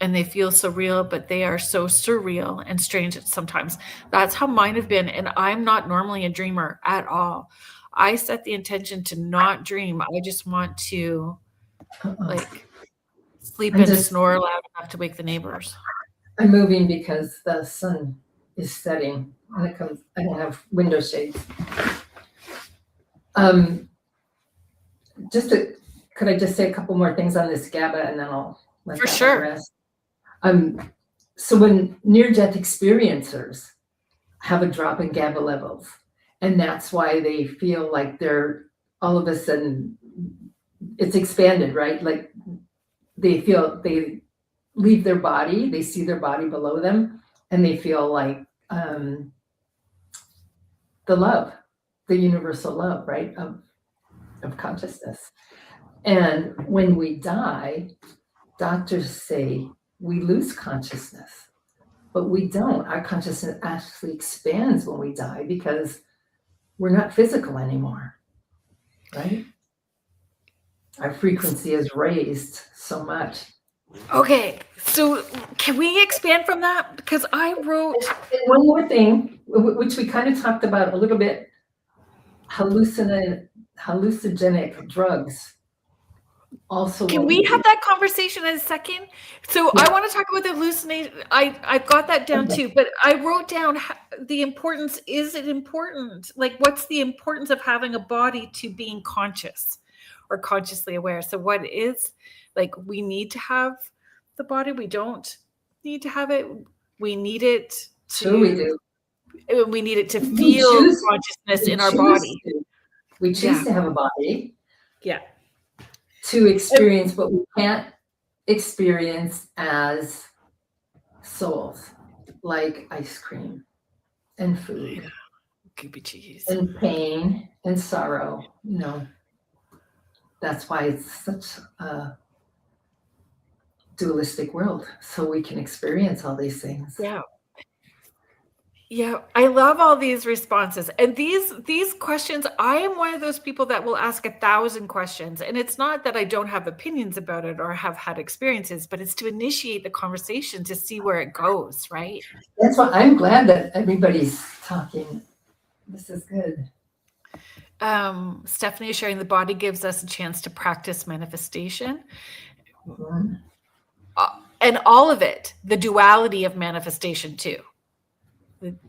and they feel so real, but they are so surreal and strange sometimes. That's how mine have been. And I'm not normally a dreamer at all. I set the intention to not dream. I just want to like sleep and snore loud enough to wake the neighbors. I'm moving because the sun is setting and I don't have window shades. Could I just say a couple more things on this GABA and then I'll let For that sure. rest? So when near-death experiencers have a drop in GABA levels, and that's why they feel like they're all of a sudden, it's expanded, right? Like they feel they leave their body, they see their body below them, and they feel like the love, the universal love, right, of consciousness. And when we die, doctors say we lose consciousness, but we don't. Our consciousness actually expands when we die because we're not physical anymore, right? Our frequency is raised so much. Okay, so can we expand from that? Because I wrote... And one more thing, which we kind of talked about a little bit, hallucinogenic drugs. Also, can we have that conversation in a second? So yeah. I want to talk about the hallucination. I've got that down too, but I wrote down the importance. Is it important? Like, what's the importance of having a body to being conscious or consciously aware? So what is, like, we need to have the body. We don't need to have it. We need it to, sure we do. We need it to feel consciousness in our body. We choose to have a body. Yeah. To experience what we can't experience as souls, like ice cream and food, and pain and sorrow. You know, that's why it's such a dualistic world, so we can experience all these things. Yeah. Yeah, I love all these responses. And these questions, I am one of those people that will ask 1,000 questions. And it's not that I don't have opinions about it or have had experiences, but it's to initiate the conversation to see where it goes, right? That's why I'm glad that everybody's talking. This is good. Stephanie is sharing the body gives us a chance to practice manifestation. Mm-hmm. And all of it, the duality of manifestation too.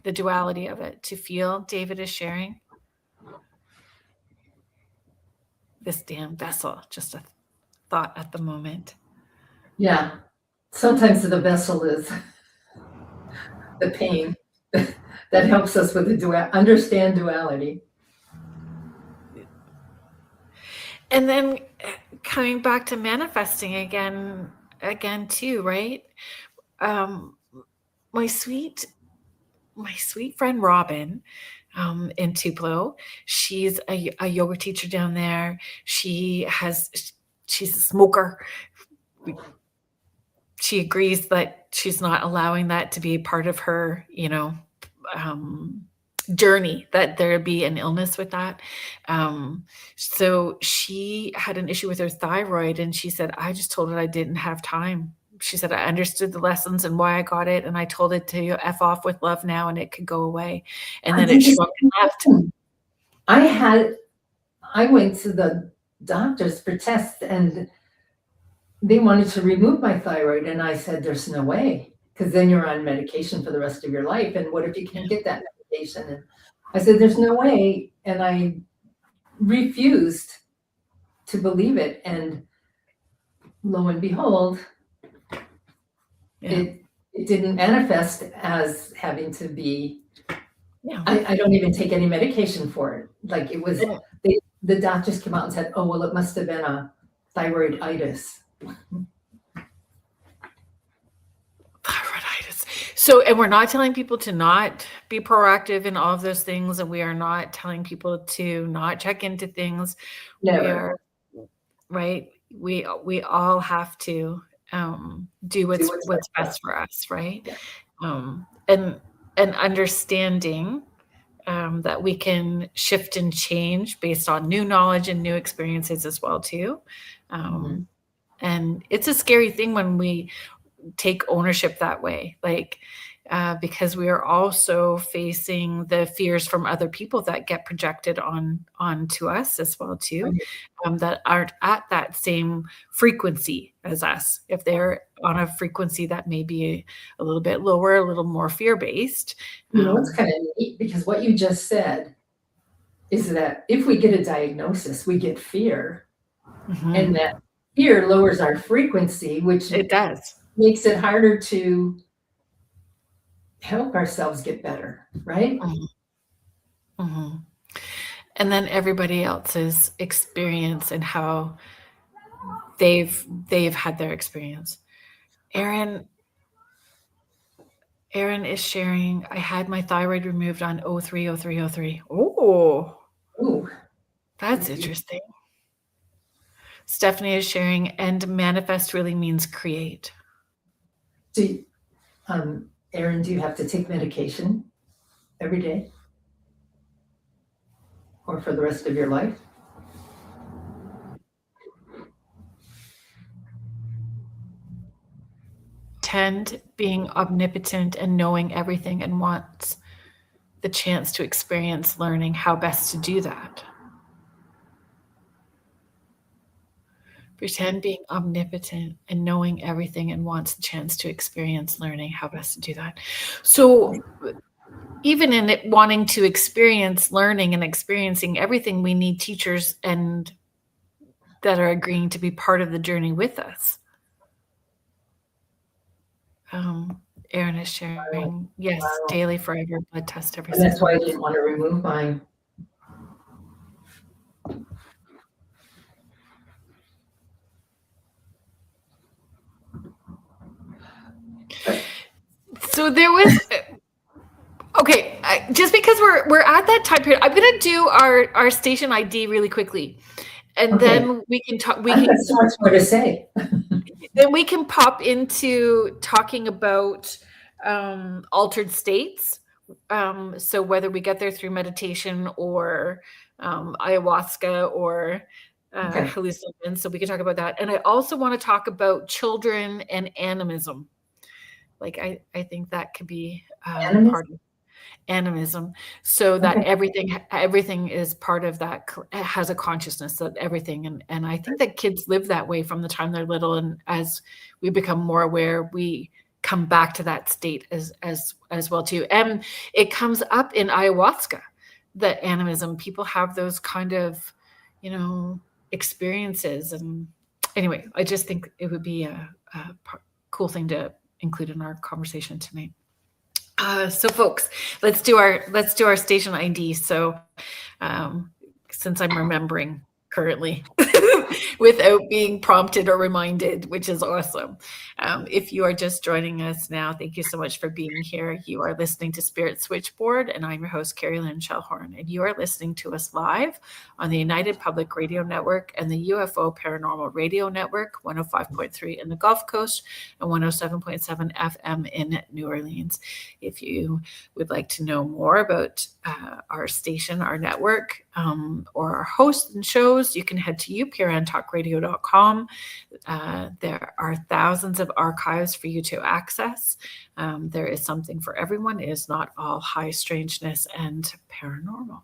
The duality of it to feel. David is sharing this damn vessel, just a thought at the moment. Yeah, sometimes the vessel is the pain that helps us with the understand duality. And then coming back to manifesting again too, right? My sweet friend Robin in Tupelo, she's a yoga teacher down there. She's a smoker. She agrees that she's not allowing that to be part of her, journey, that there'd be an illness with that. So she had an issue with her thyroid, and she said, I just told it I didn't have time. She said, I understood the lessons and why I got it. And I told it to F off with love now, and it could go away. And then it shrunk and left. I went to the doctors for tests, and they wanted to remove my thyroid. And I said, there's no way, because then you're on medication for the rest of your life. And what if you can't get that medication? And I said, there's no way. And I refused to believe it. And lo and behold, it didn't manifest as having to be. Yeah. I don't even take any medication for it. Like, it was, the doctors came out and said, oh, well, it must have been a thyroiditis. Thyroiditis. So, and we're not telling people to not be proactive in all of those things. And we are not telling people to not check into things. Never. Right. We all have to do what's best for us, right? Yeah. And understanding that we can shift and change based on new knowledge and new experiences as well too. And it's a scary thing when we take ownership that way. Like, because we are also facing the fears from other people that get projected onto us as well too, that aren't at that same frequency as us. If they're on a frequency that may be a little bit lower, a little more fear-based. It's kind of neat because what you just said is that if we get a diagnosis, we get fear, and that fear lowers our frequency, which it does. Makes it harder to help ourselves get better, right? And then everybody else's experience and how they've had their experience. Erin is sharing, I had my thyroid removed on 03/03/03. Oh, that's interesting. Stephanie is sharing, and manifest really means create. See, Erin, do you have to take medication every day? Or for the rest of your life? Tend being omnipotent and knowing everything and wants the chance to experience learning how best to do that. Pretend being omnipotent and knowing everything and wants the chance to experience learning how best to do that. So even in it wanting to experience learning and experiencing everything, we need teachers and that are agreeing to be part of the journey with us. Erin is sharing, yes, daily, forever, blood test every and that's why I didn't want to remove mine. So there was, okay, just because we're at that time period, I'm going to do our station ID really quickly, and then we can talk. I've got so much more to say. Then we can pop into talking about altered states. So whether we get there through meditation or ayahuasca or hallucinogens, so we can talk about that. And I also want to talk about children and animism. Like I think that could be part of animism, so that everything is part of that, has a consciousness that everything, and I think that kids live that way from the time they're little, and as we become more aware, we come back to that state as well too. And it comes up in ayahuasca, that animism, people have those kind of, experiences. And anyway, I just think it would be a cool thing to include in our conversation tonight. So folks, let's do our station ID. So since I'm remembering currently without being prompted or reminded, which is awesome. If you are just joining us now, thank you so much for being here. You are listening to Spirit Switchboard, and I'm your host, Carrie-Lynn Shellhorn, and you are listening to us live on the United Public Radio Network and the UFO Paranormal Radio Network, 105.3 in the Gulf Coast and 107.7 FM in New Orleans. If you would like to know more about our station, our network, or our hosts and shows, you can head to uprntalkradio.com. There are thousands of archives for you to access. There is something for everyone. It is not all high strangeness and paranormal.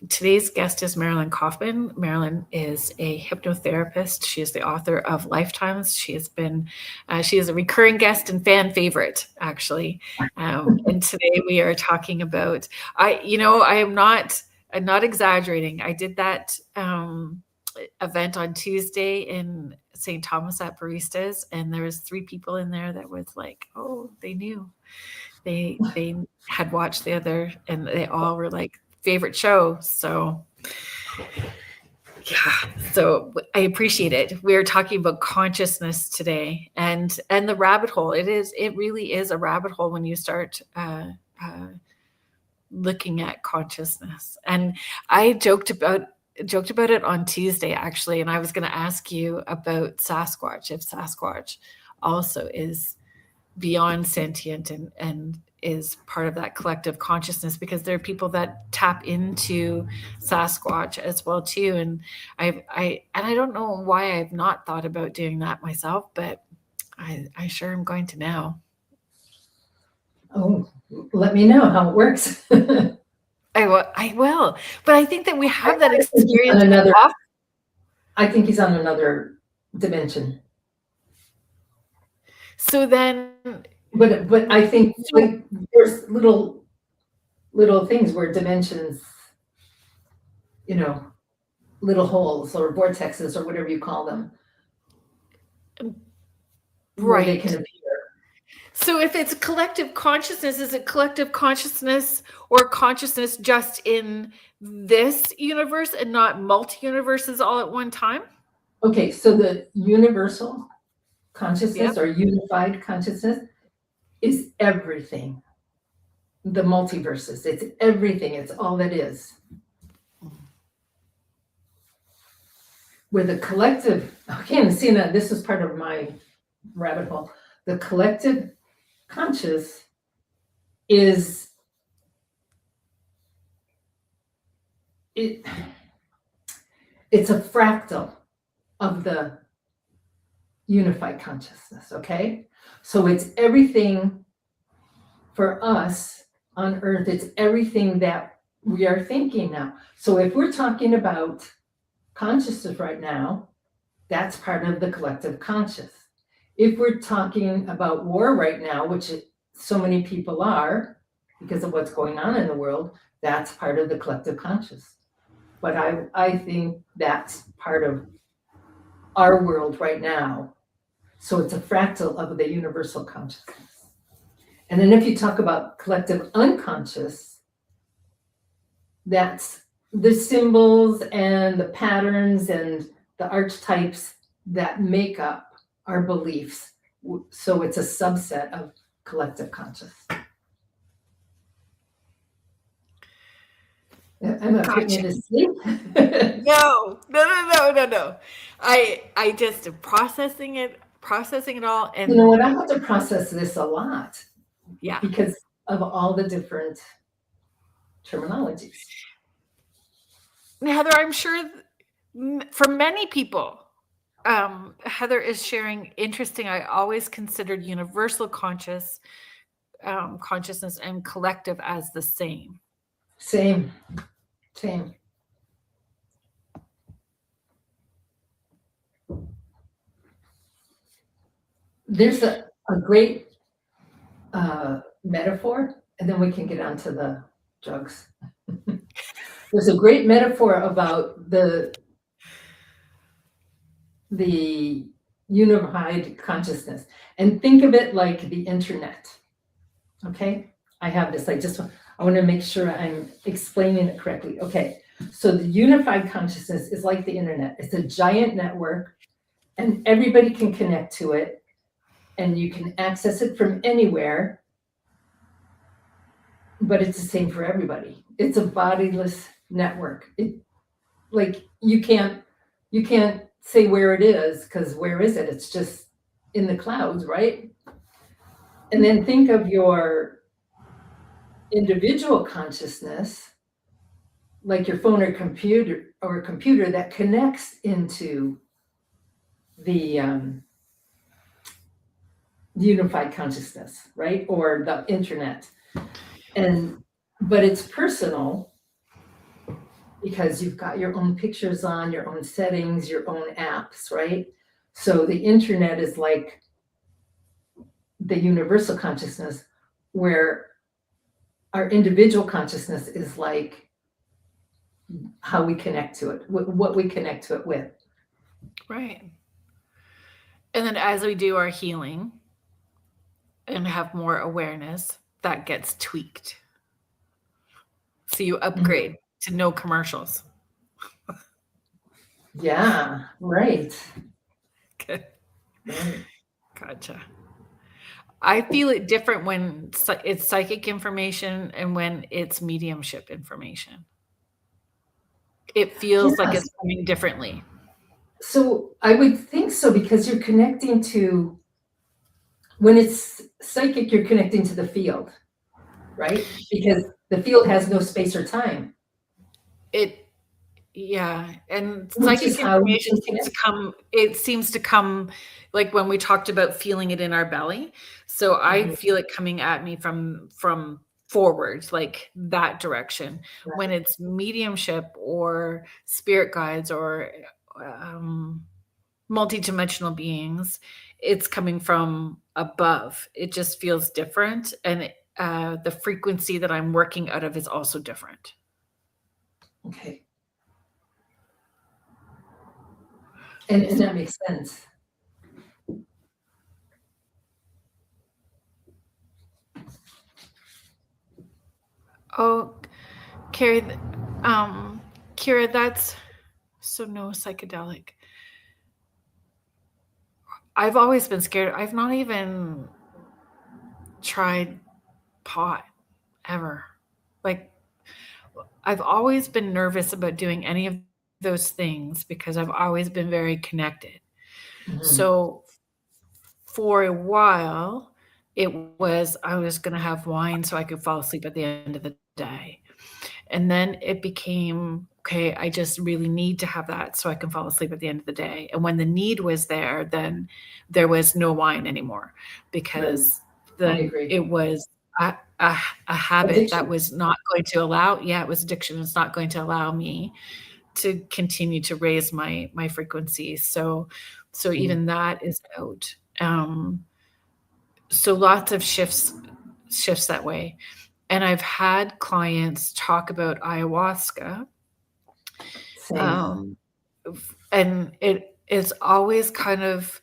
Today's guest is Marilyn Kaufman. Marilyn is a hypnotherapist. She is the author of Lifetimes. She is a recurring guest and fan favorite, actually. And today we are talking about, I'm not exaggerating. I did that event on Tuesday in St. Thomas at Baristas, and there was 3 people in there that was like, oh, they knew. They had watched the other, and they all were like, favorite show. So I appreciate it. We're talking about consciousness today, and the rabbit hole. It really is a rabbit hole when you start looking at consciousness. And I joked about it on Tuesday, actually, and I was going to ask you about Sasquatch, if Sasquatch also is beyond sentient and is part of that collective consciousness, because there are people that tap into Sasquatch as well too. And I don't know why I've not thought about doing that myself, but I sure am going to now. Oh, let me know how it works. I will. But I think that we have that I think he's on experience another, often. I think he's on another dimension. So then, But I think so, like there's little things where dimensions, you know, little holes or vortexes or whatever you call them, where they can right. appear. So if it's collective consciousness, is it collective consciousness or consciousness just in this universe and not multi-universes all at one time? Okay, so the universal Yep. consciousness or unified consciousness is everything. The multiverses, it's everything, it's all that is. With the collective, okay, I'm seeing that this is part of my rabbit hole. The collective conscious is it's a fractal of the unified consciousness, okay? So it's everything for us on earth, it's everything that we are thinking now. So if we're talking about consciousness right now, that's part of the collective conscious. If we're talking about war right now, which so many people are because of what's going on in the world, that's part of the collective conscious. But I think that's part of our world right now. So it's a fractal of the universal consciousness. And then if you talk about collective unconscious, that's the symbols and the patterns and the archetypes that make up our beliefs. So it's a subset of collective conscious. I'm not putting you to sleep. No. I just am processing it all, You and know what? I have to process this a lot yeah. because of all the different terminologies. Heather, I'm sure for many people, Heather is sharing interesting. I always considered universal consciousness and collective as the same. Same. There's a great metaphor, and then we can get on to the drugs. There's a great metaphor about the unified consciousness, and think of it like the internet. Okay, I have this. I want to make sure I'm explaining it correctly. Okay, so the unified consciousness is like the internet. It's a giant network, and everybody can connect to it, and you can access it from anywhere. But it's the same for everybody. It's a bodiless network. You can't say where it is, because where is it? It's just in the clouds, right? And then think of your individual consciousness, like your phone or computer that connects into the unified consciousness, right? Or the internet. But it's personal because you've got your own pictures on, your own settings, your own apps, right? So the internet is like the universal consciousness, where our individual consciousness is like how we connect to it, what we connect to it with. Right. And then as we do our healing and have more awareness, that gets tweaked. So you upgrade to no commercials. Yeah, right. Okay. Right. Gotcha. I feel it different when it's psychic information and when it's mediumship information. It feels like it's coming differently. So I would think so, because you're connecting to, when it's psychic, you're connecting to the field, right? Because the field has no space or time. It Yeah, and which is psychic how you information can seems to connect. come it seems to come, like, when we talked about feeling it in our belly. So I Mhm. feel it coming at me from forward, like that direction. When Right. it's mediumship or spirit guides or, um, multidimensional beings, it's coming from above. It just feels different, and, the frequency that I'm working out of is also different. Okay. And that makes sense. Oh, Carrie, Kira, that's so no psychedelic. I've always been scared. I've not even tried pot ever. Like, I've always been nervous about doing any of those things because I've always been very connected. Mhm. So for a while, it was I was going to have wine so I could fall asleep at the end of the day. And then it became, okay, I just really need to have that so I can fall asleep at the end of the day. And when the need was there, then there was no wine anymore Right. because I then agree. it was a habit that Addiction. was not going to allow, yeah, it was addiction. It's not going to allow me to continue to raise my frequency. So Mhm. even that is out. So lots of shifts that way. And I've had clients talk about ayahuasca, Same. um, and it is always kind of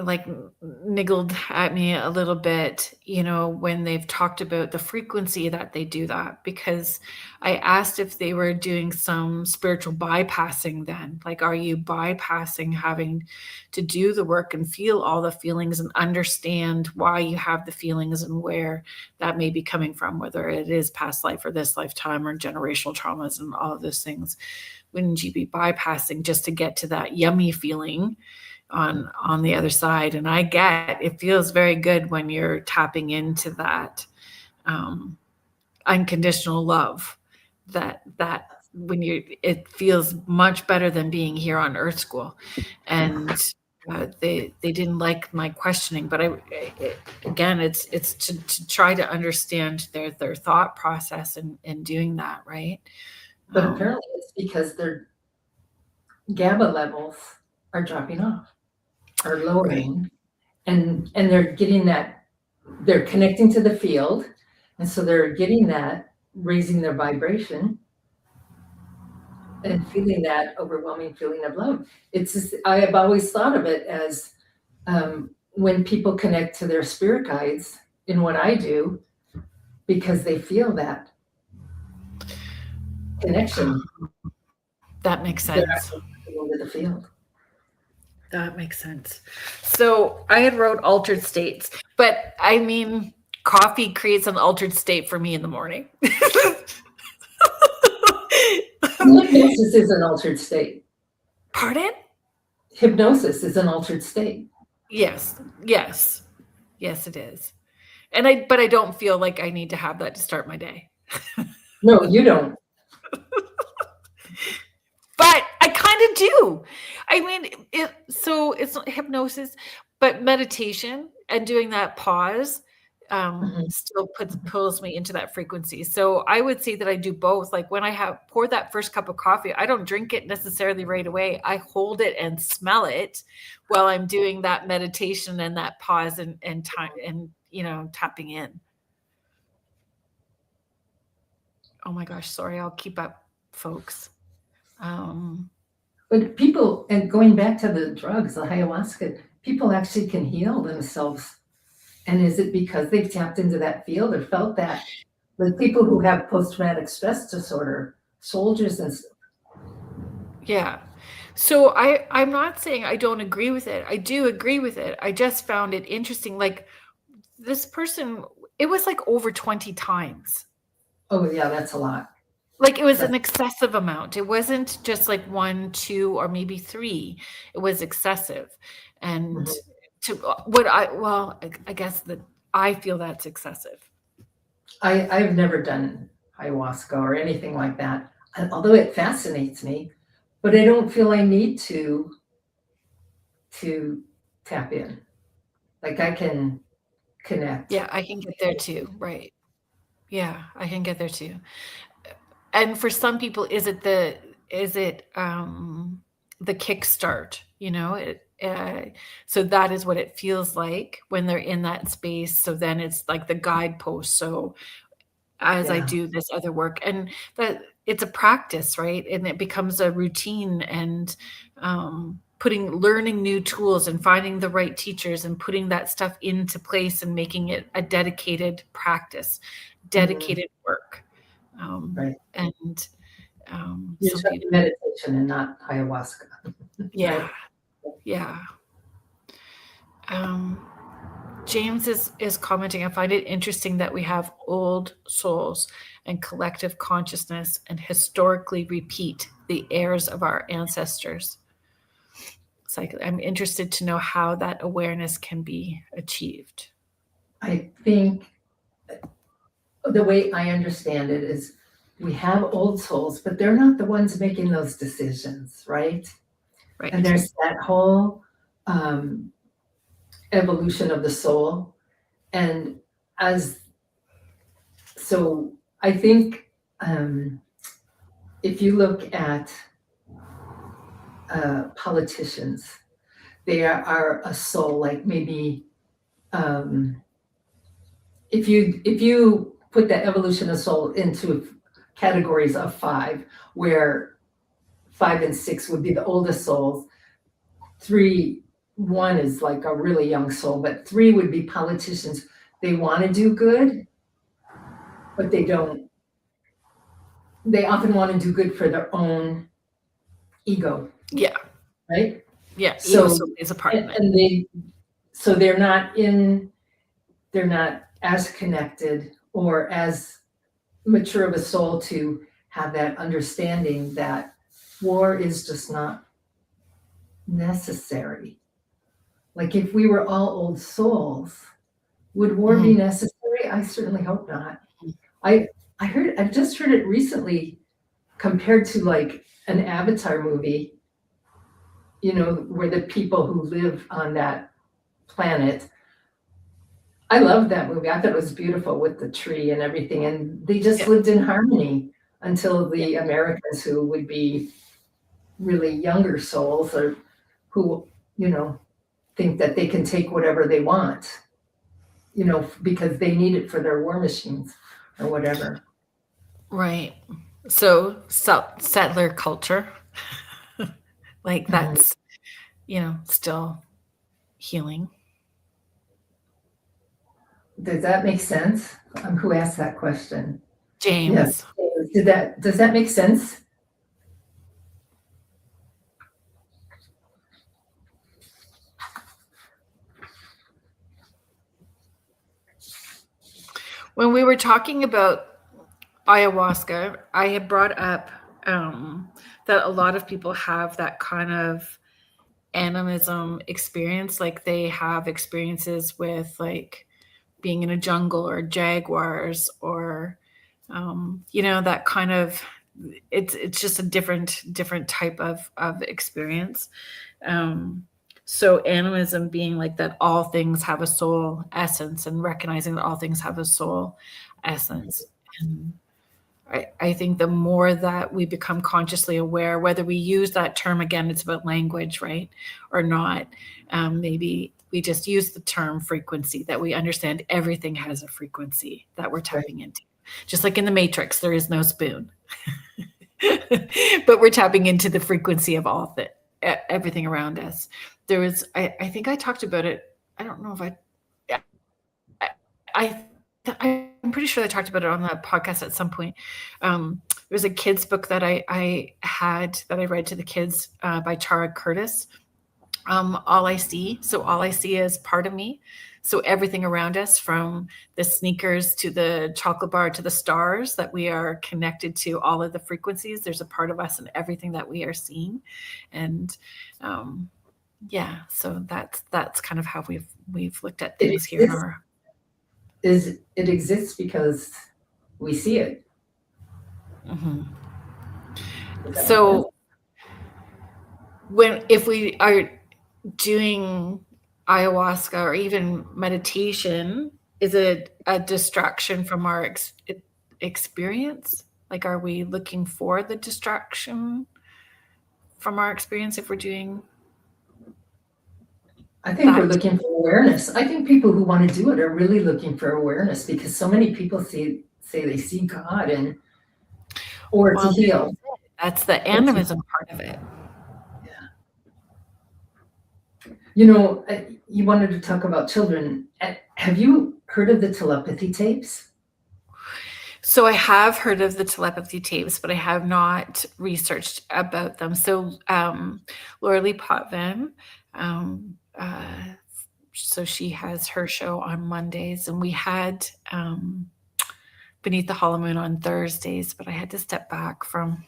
like niggled at me a little bit, when they've talked about the frequency that they do that, because I asked if they were doing some spiritual bypassing then. Like, are you bypassing having to do the work and feel all the feelings and understand why you have the feelings and where that may be coming from, whether it is past life or this lifetime or generational traumas and all of those things? Wouldn't you be bypassing just to get to that yummy feeling on the other side? And I get it feels very good when you're tapping into that, um, unconditional love, that when you it feels much better than being here on Earth School. And they didn't like my questioning, but again, it's to try to understand their thought process in doing that, right? But apparently it's because their GABA levels are dropping off, are Right. lowering, and they're getting that, they're connecting to the field, and so they're getting that, raising their vibration and feeling that overwhelming feeling of love. It's just, I have always thought of it as when people connect to their spirit guides in what I do, because they feel that connection, That makes they're sense. actually coming into the field. That makes sense. So I had wrote altered states, but I mean, coffee creates an altered state for me in the morning. Hypnosis is an altered state. Pardon? Hypnosis is an altered state. Yes, yes, yes, it is. But I don't feel like I need to have that to start my day. No, you don't. But I kind of do. I mean, so it's not hypnosis, but meditation and doing that pause, Mhm. still pulls me into that frequency. So I would say that I do both. Like when I have poured that first cup of coffee, I don't drink it necessarily right away. I hold it and smell it while I'm doing that meditation and that pause and time and tapping in. Oh my gosh, sorry, I'll keep up, folks. Um, But people, and going back to the drugs, the ayahuasca, people actually can heal themselves. And is it because they've tapped into that field or felt that? Like people who have post-traumatic stress disorder, soldiers and Yeah. So I'm not saying I don't agree with it. I do agree with it. I just found it interesting. Like this person, it was like over 20 times. oh yeah, that's a lot. Like it was That's, an excessive amount. It wasn't just like one, two, or maybe three. It was excessive. And mhm. to what I guess that I feel that's excessive. I've never done ayahuasca or anything like that, although it fascinates me, but I don't feel I need to tap in. Like I can connect. Yeah, I can get there too. Right. Yeah, I can get there too. And for some people, is it the kickstart? So that is what it feels like when they're in that space. So then it's like the guidepost. So as I Yeah, do this other work, and that it's a practice, right? And it becomes a routine, and learning new tools and finding the right teachers and putting that stuff into place and making it a dedicated practice, mhm, dedicated work. right. And You're some talking people, meditation and not ayahuasca, yeah, right? yeah. Um, James is commenting, I find it interesting that we have old souls and collective consciousness and historically repeat the errors of our ancestors. It's like I'm interested to know how that awareness can be achieved. I think the way I understand it is we have old souls, but they're not the ones making those decisions, right? And Right. there's that whole um, evolution of the soul. And as so, I think if you look at politicians, they are a soul, like maybe if you put the evolution of soul into categories of five, where 5 and 6 would be the oldest souls, 1 is like a really young soul, but 3 would be politicians. They want to do good, but they don't. They often want to do good for their own ego, Yeah. right? Yeah. Ego So still plays a part in it. and they're not as connected or as mature of a soul to have that understanding that war is just not necessary. Like if we were all old souls, would war be Mhm. necessary? I certainly hope not. I've just heard it recently compared to like an Avatar movie, where the people who live on that planet. I loved that movie. I thought it was beautiful with the tree and everything, and they just Yeah. lived in harmony until Yeah. the Americans, who would be really younger souls, or who, think that they can take whatever they want, because they need it for their war machines or whatever. Right. So settler culture, like Mhm. that's, still healing. Does that make sense? Who asked that question? Yes. James. Does that make sense? When we were talking about ayahuasca, I had brought up that a lot of people have that kind of animism experience. Like they have experiences with like being in a jungle or jaguars or, that kind of, it's just a different type of experience. So animism being like that all things have a soul essence and recognizing that all things have a soul essence. And I think the more that we become consciously aware, whether we use that term, again, it's about language, right? Or not, maybe we just use the term frequency, that we understand everything has a frequency that we're Right. tapping into. Just like in the Matrix, there is no spoon. But we're tapping into the frequency of everything around us. There was, I think I talked about it. I don't know if I I'm pretty sure I talked about it on the podcast at some point. It was a kid's book that I read to the kids by Tara Curtis. All I see. So all I see is part of me. So everything around us, from the sneakers to the chocolate bar to the stars, that we are connected to all of the frequencies. There's a part of us in everything that we are seeing, and yeah. So that's kind of how we've looked at It things here in exists our. it exists because we see it. Mhm. Does that make sense? So if we are doing ayahuasca or even meditation, is it a distraction from our experience? Like, are we looking for the distraction from our experience if we're doing I think we're that? looking for awareness. I think people who want to do it are really looking for awareness because so many people say they see God or to Well, heal. that's the animism part of it. You know, you wanted to talk about children. Have you heard of the telepathy tapes? So I have heard of the telepathy tapes, but I have not researched about them. So Marilyn Kaufman, so she has her show on Mondays, and we had Beneath the Hollow Moon on Thursdays, but I had to step back from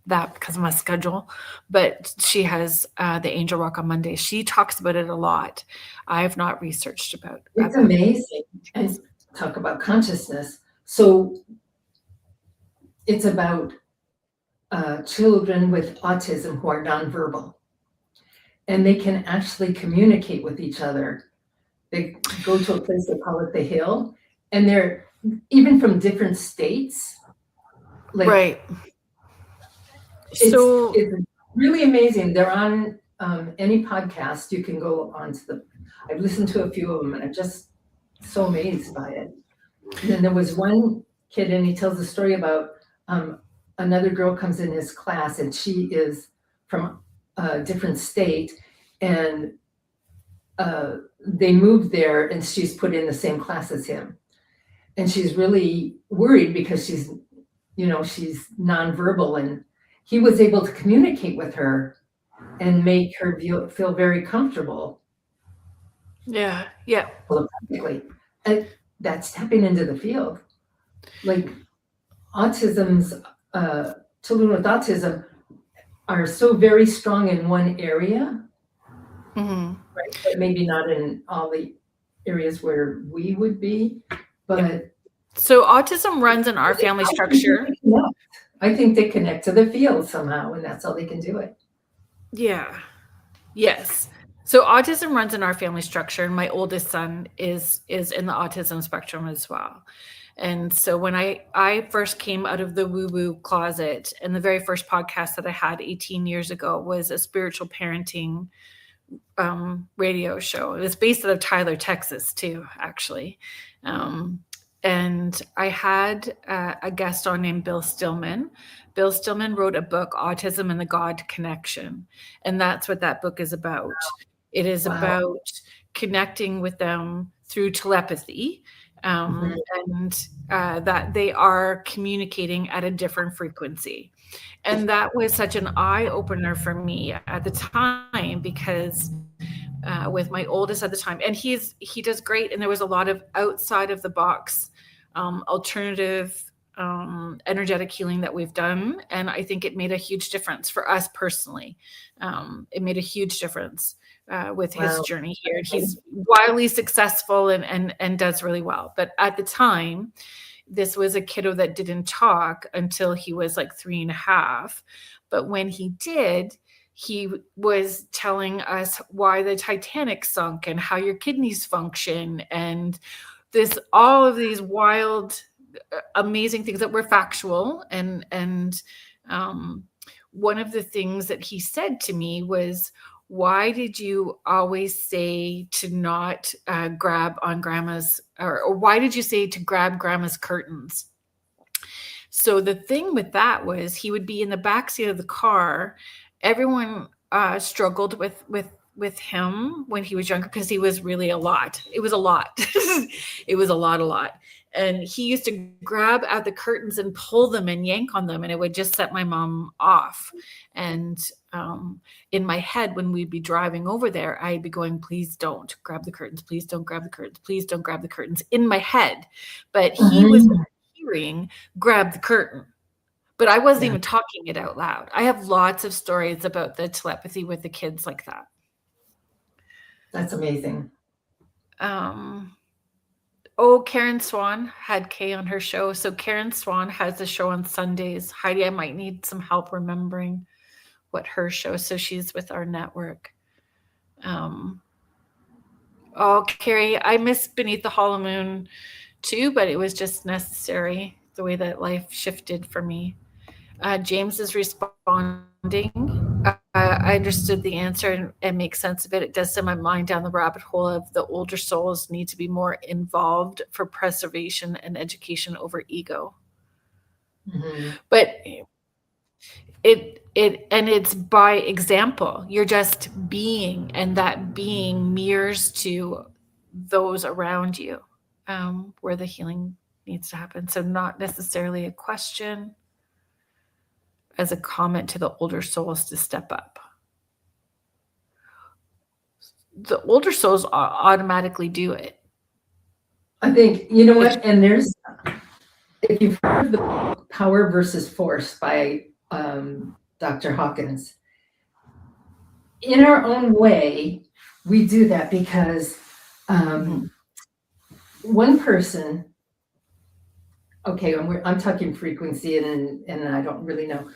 that because of my schedule. But she has the Angel Rock on Monday. She talks about it a lot. I have not researched about it. It's amazing. And talk about consciousness. So it's about children with autism who are nonverbal. And they can actually communicate with each other. They go to a place, they call it the Hill, and they're even from different states. Like, right. It's really amazing. They're on any podcast. You can go on to the. I've listened to a few of them, and I'm just so amazed by it. And then there was one kid, and he tells a story about another girl comes in his class, and she is from a different state, and they moved there, and she's put in the same class as him, and she's really worried because she's nonverbal, and he was able to communicate with her and make her feel very comfortable. Yeah. Telepathically. And that's tapping into the field. Like children with autism are so very strong in one area, Mm-hmm. right? But maybe not in all the areas where we would be. But so autism runs in our family structure. I think they connect to the field somehow, and that's how they can do it. Yeah. Yes. So autism runs in our family structure, and my oldest son is in the autism spectrum as well. And so when I first came out of the woo-woo closet, and the very first podcast that I had 18 years ago was a spiritual parenting radio show. It was based out of Tyler, Texas, too, actually. And I had a guest on named Bill Stillman. Bill Stillman wrote a book, Autism and the God Connection. And that's what that book is about. It is about connecting with them through telepathy, and that they are communicating at a different frequency. And that was such an eye-opener for me at the time, because with my oldest at the time, and he does great, and there was a lot of outside of the box alternative energetic healing that we've done, and I think it made a huge difference for us personally. It made a huge difference with his journey here. He's wildly successful and does really well. But at the time, this was a kiddo that didn't talk until he was like 3.5. But when he did, he was telling us why the Titanic sunk and how your kidneys function, and all of these wild, amazing things that were factual. And one of the things that he said to me was, why did you always say to not grab on grandma's, or why did you say to grab grandma's curtains? So the thing with that was, he would be in the backseat of the car. Everyone struggled with him when he was younger because he was really a lot. It was a lot. It was a lot. And he used to grab at the curtains and pull them and yank on them, and it would just set my mom off. And in my head, when we'd be driving over there, I'd be going, please don't grab the curtains. Please don't grab the curtains. Please don't grab the curtains, in my head. But he was hearing, grab the curtain. But I wasn't even talking it out loud. I have lots of stories about the telepathy with the kids like that. That's amazing. Oh, Karen Swan had Kay on her show. So Karen Swan has a show on Sundays. Heidi, I might need some help remembering what her show. So she's with our network. Um, oh, Carrie, I miss Beneath the Hollow Moon too, but it was just necessary the way that life shifted for me. James is responding. I understood the answer and make sense of it. It does send my mind down the rabbit hole of the older souls need to be more involved for preservation and education over ego. Mm-hmm. But it's by example. You're just being, and that being mirrors to those around you, where the healing needs to happen. So not necessarily a question, as a comment to the older souls to step up. The older souls automatically do it. I think, you know what, and there's, if you've heard of the book Power versus Force by Dr. Hawkins, in our own way, we do that because one person, okay, I'm talking frequency and I don't really know,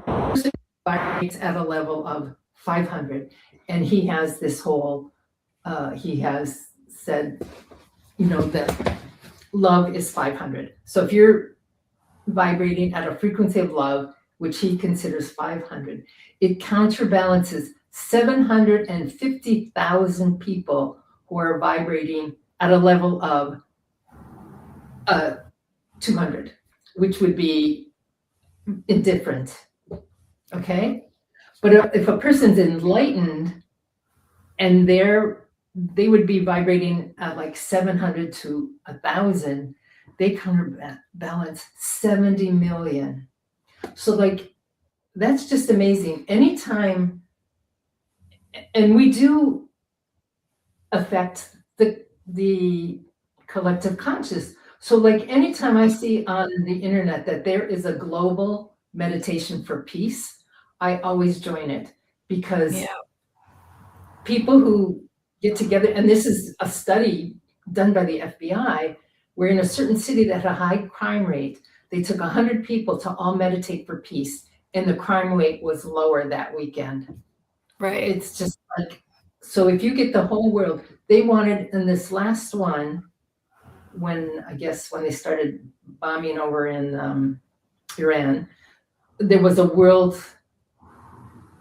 one person vibrates at a level of 500, and he has this whole, he has said, you know, that love is 500. So if you're vibrating at a frequency of love, which he considers 500, it counterbalances 750,000 people who are vibrating at a level of 200, which would be indifferent. Okay? But if a person's enlightened and they would be vibrating at like 700 to 1,000, they counterbalance 70 million. So like, that's just amazing. Anytime, and we do affect the collective conscious. So like anytime I see on the internet that there is a global meditation for peace, I always join it, because people who get together, and this is a study done by the FBI, where in a certain city that had a high crime rate, they took 100 people to all meditate for peace, and the crime rate was lower that weekend. Right. It's just like, so if you get the whole world, they wanted in this last one, when they started bombing over in Iran, there was a world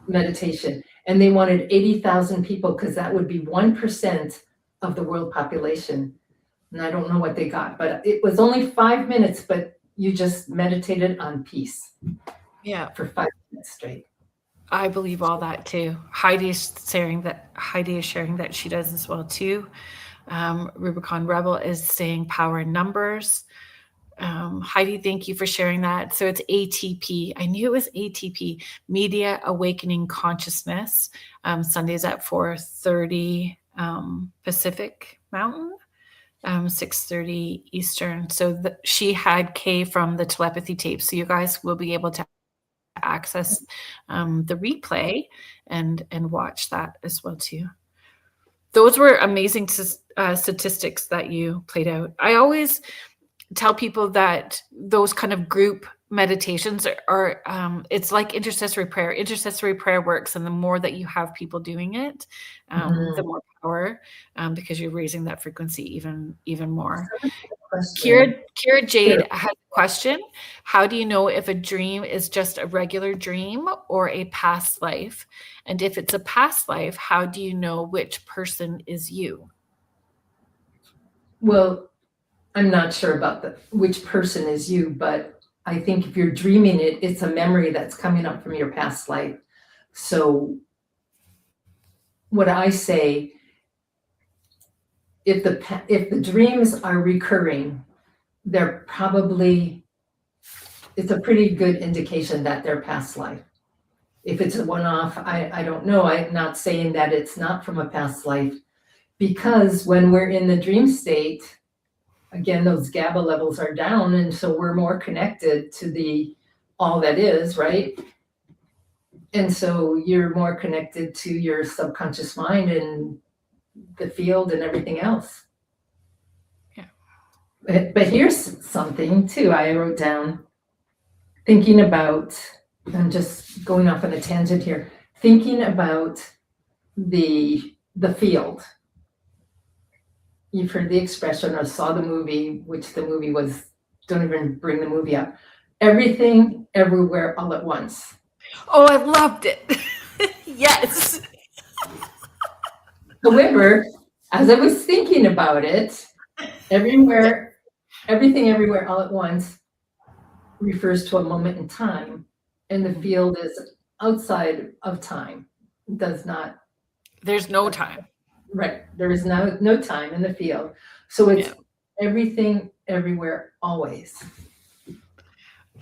meditation, and they wanted 80,000 people, because that would be 1% of the world population. And I don't know what they got, but it was only 5 minutes, but you just meditated on peace. Yeah. For 5 minutes straight. I believe all that too. Heidi is sharing that she does as well too. Rubicon Rebel is saying power in numbers. Heidi, thank you for sharing that. So it's ATP. I knew it was ATP, Media Awakening Consciousness. Sundays at 4:30 Pacific Mountain, 6:30 Eastern. So she had Kay from the telepathy tape. So you guys will be able to access the replay and watch that as well too. Those were amazing statistics that you played out. I always tell people that those kind of group meditations are it's like intercessory prayer. Intercessory prayer works, and the more that you have people doing it, the more power, because you're raising that frequency even more. Kira Jade has a question. How do you know if a dream is just a regular dream or a past life? And if it's a past life, how do you know which person is you? Well, I'm not sure about which person is you, but I think if you're dreaming it, it's a memory that's coming up from your past life. So what I say, if the dreams are recurring, they're probably, it's a pretty good indication that they're past life. If it's a one-off, I don't know. I'm not saying that it's not from a past life, because when we're in the dream state, again, those GABA levels are down, and so we're more connected to the all that is, right? And so you're more connected to your subconscious mind and the field and everything else. Yeah. But here's something too I wrote down, thinking about, I'm just going off on a tangent here, thinking about the field. You've heard the expression or saw the movie, which the movie was, don't even bring the movie up. Everything, everywhere, all at once. Oh, I loved it. Yes. However, as I was thinking about it, everywhere, everything, everywhere, all at once refers to a moment in time, and the field is outside of time. It does not. There's no time. Right. There is no time in the field. So it's everything, everywhere, always.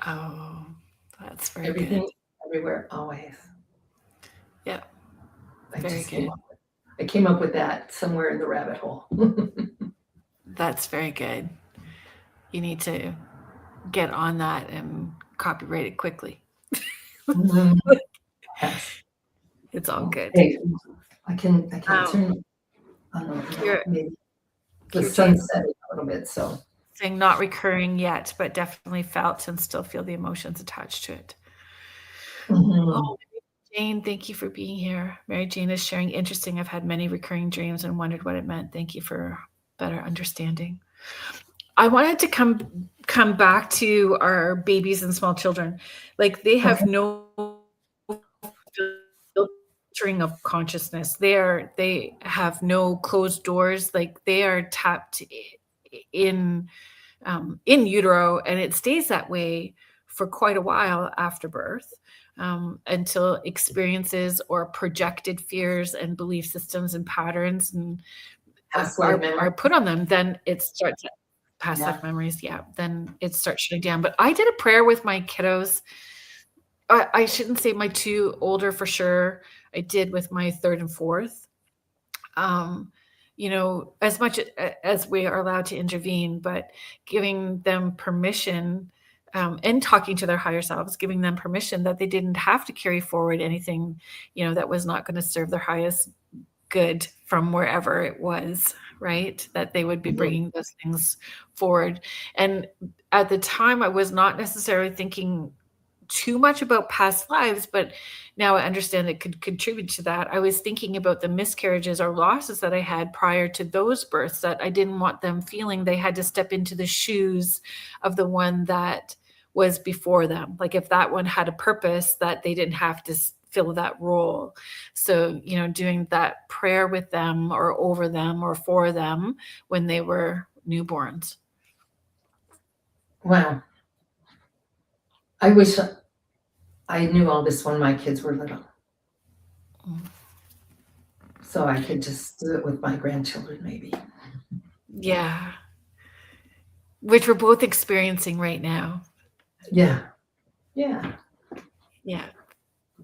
Oh, that's very Everything, good. everywhere, always. Yeah. I Very just good. I came up with that somewhere in the rabbit hole. That's very good. You need to get on that and copyright it quickly. Yes. It's all good. Hey, I can turn on maybe the sun setting a little bit. So saying not recurring yet, but definitely felt and still feel the emotions attached to it. Oh, Jane, thank you for being here. Mary Jane is sharing interesting. I've had many recurring dreams and wondered what it meant. Thank you for better understanding. I wanted to come back to our babies and small children. Like they have no filtering of consciousness. They have no closed doors. Like they are tapped in utero, and it stays that way for quite a while after birth, until experiences or projected fears and belief systems and patterns and are put on them. Then it starts past life memories. Yeah, then it starts shutting down. But I did a prayer with my kiddos. I shouldn't say my two older for sure. I did with my third and fourth. As much as we are allowed to intervene, but giving them permission, and talking to their higher selves, giving them permission that they didn't have to carry forward anything, that was not going to serve their highest good from wherever it was, right? That they would be bringing those things forward. And at the time, I was not necessarily thinking too much about past lives, but now I understand it could contribute to that. I was thinking about the miscarriages or losses that I had prior to those births, that I didn't want them feeling they had to step into the shoes of the one that was before them. Like if that one had a purpose, that they didn't have to fill that role. So, doing that prayer with them or over them or for them when they were newborns. Wow. I wish I knew all this when my kids were little. So I could just do it with my grandchildren, maybe. Yeah. Which we're both experiencing right now. Yeah. Yeah. Yeah.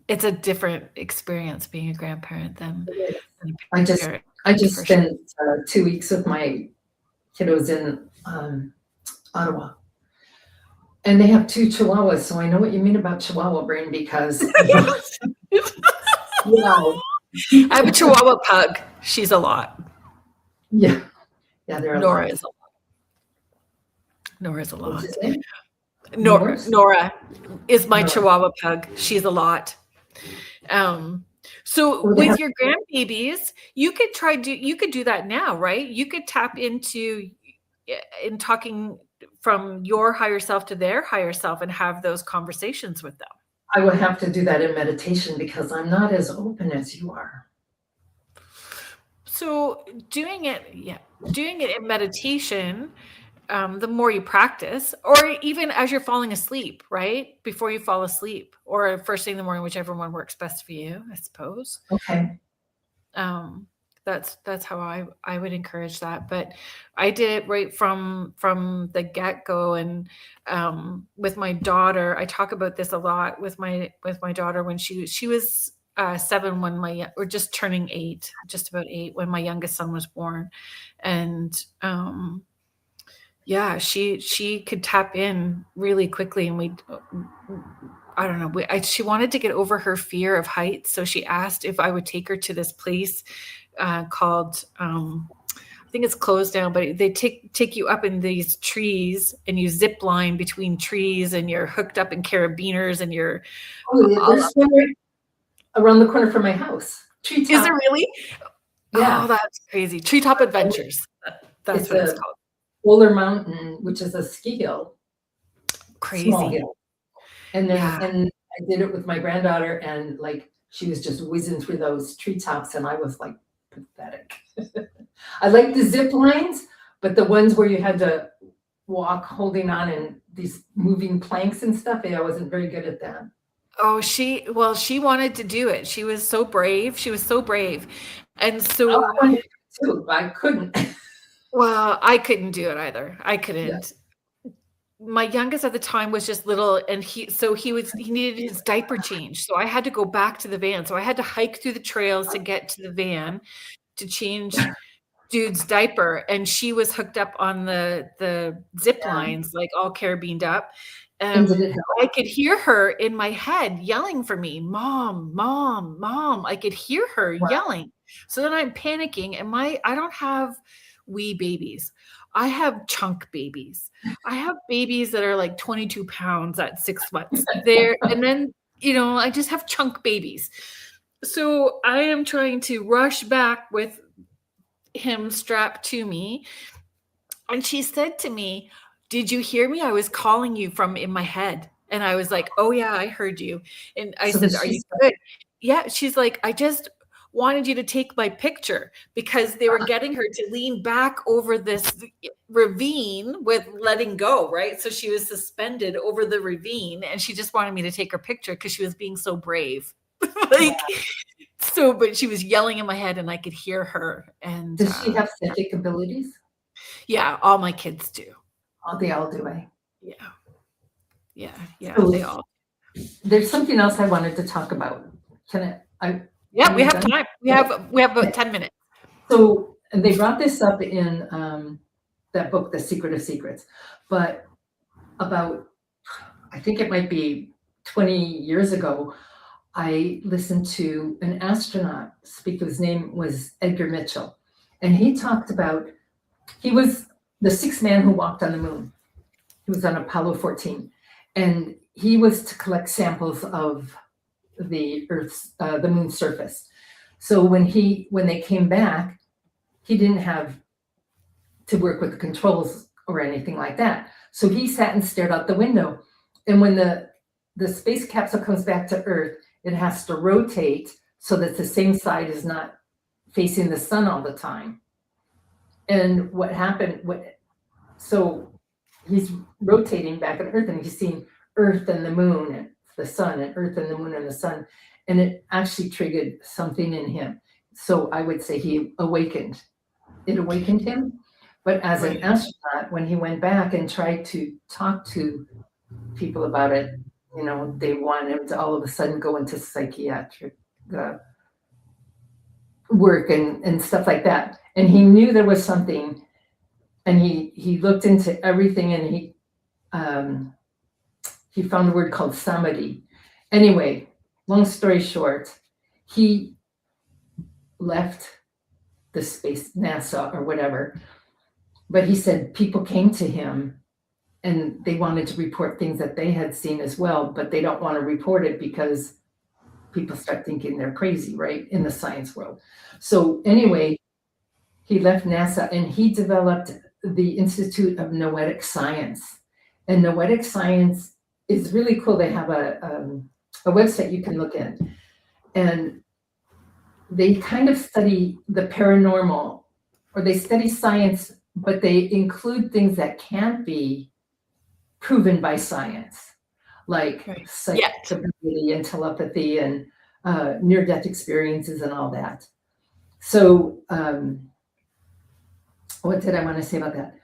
It's a different experience being a grandparent than I just spent 2 weeks with my kiddos in Ottawa. And they have 2 chihuahuas, so I know what you mean about chihuahua brain because I have a chihuahua pug. She's a lot. Yeah, they're a Nora lot. is a lot. Nora's a lot. What's his name? Nora is my chihuahua pug. She's a lot. So with your grandbabies, you could do that now, right? You could tap into in talking from your higher self to their higher self and have those conversations with them. I would have to do that in meditation because I'm not as open as you are. So doing it in meditation, the more you practice, or even as you're falling asleep, right? Before you fall asleep, or first thing in the morning, whichever one works best for you, I suppose. Okay. That's how I would encourage that. But I did it right from the get-go. And with my daughter, I talk about this a lot with my daughter when she was 7 when or just turning 8, just about 8 when my youngest son was born. And she could tap in really quickly, and I don't know. She wanted to get over her fear of heights, so she asked if I would take her to this place called I think it's closed down, but they take you up in these trees and you zip line between trees and you're hooked up in carabiners and you're There's one right around the corner from my house. Treetop. Is there really? Yeah. Oh, that's crazy. Treetop Adventures. That's It's what it's a called. Bowler Mountain, which is a ski hill. Crazy. Small hill. And then Yeah. and I did it with my granddaughter, and like she was just whizzing through those treetops, and I was like pathetic. I like the zip lines, but the ones where you had to walk holding on and these moving planks and stuff, I wasn't very good at that. Oh, she wanted to do it. She was so brave. And so I wanted to too, but I couldn't. well, I couldn't do it either. I couldn't. Yeah. My youngest at the time was just little, and he needed his diaper changed. So I had to go back to the van. So I had to hike through the trails to get to the van to change dude's diaper. And she was hooked up on the zip lines, like all carabined up. And did it help? I could hear her in my head yelling for me, "Mom, mom, mom." I could hear her yelling. So then I'm panicking, and I don't have wee babies. I have chunk babies. I have babies that are like 22 pounds at 6 months. And then, I just have chunk babies. So I am trying to rush back with him strapped to me. And she said to me, "Did you hear me? I was calling you from in my head." And I was like, "Oh yeah, I heard you." And I said, "Are you good?" Yeah. She's like, "I just wanted you to take my picture," because they were getting her to lean back over this ravine with letting go, right? So she was suspended over the ravine, and she just wanted me to take her picture because she was being so brave. But she was yelling in my head and I could hear her. And does she have psychic abilities? Yeah, all my kids do. Oh, they all do, eh? Yeah, So they all. There's something else I wanted to talk about. Yeah, we have time. We have about 10 minutes. So they brought this up in that book, The Secret of Secrets, but about, I think it might be 20 years ago, I listened to an astronaut speak. His name was Edgar Mitchell, and he talked about, he was the sixth man who walked on the moon. He was on Apollo 14, and he was to collect samples of the moon's surface. So when they came back, he didn't have to work with the controls or anything like that. So he sat and stared out the window. And when the space capsule comes back to Earth, it has to rotate so that the same side is not facing the sun all the time. And what happened, so he's rotating back at Earth, and he's seeing Earth and the moon and the sun, and Earth and the moon and the sun. And it actually triggered something in him. So I would say it awakened him. But as an astronaut, when he went back and tried to talk to people about it, they want him to all of a sudden go into psychiatric work and stuff like that. And he knew there was something, and he looked into everything, and he found a word called samadhi. Anyway, long story short, he left the space, NASA or whatever, but he said people came to him and they wanted to report things that they had seen as well, but they don't want to report it because people start thinking they're crazy, right, in the science world. So anyway, he left NASA and he developed the Institute of Noetic Science. And Noetic Science is really cool. They have a website you can look at. And they kind of study the paranormal, or they study science, but they include things that can't be proven by science, like psychic ability and telepathy and near-death experiences and all that. So what did I want to say about that?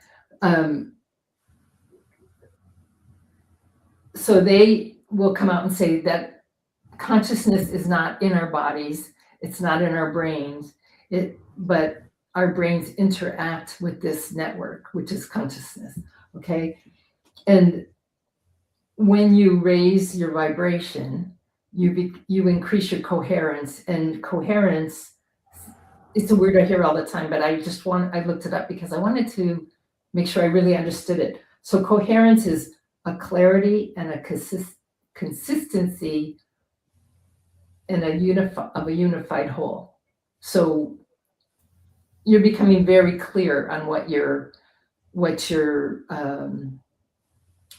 So they will come out and say that consciousness is not in our bodies, it's not in our brains, but our brains interact with this network, which is consciousness, okay? And when you raise your vibration, you increase your coherence, and coherence it's a word I hear all the time, but I looked it up because I wanted to make sure I really understood it. So coherence is a clarity and a consistency and a unified whole. So you're becoming very clear on what your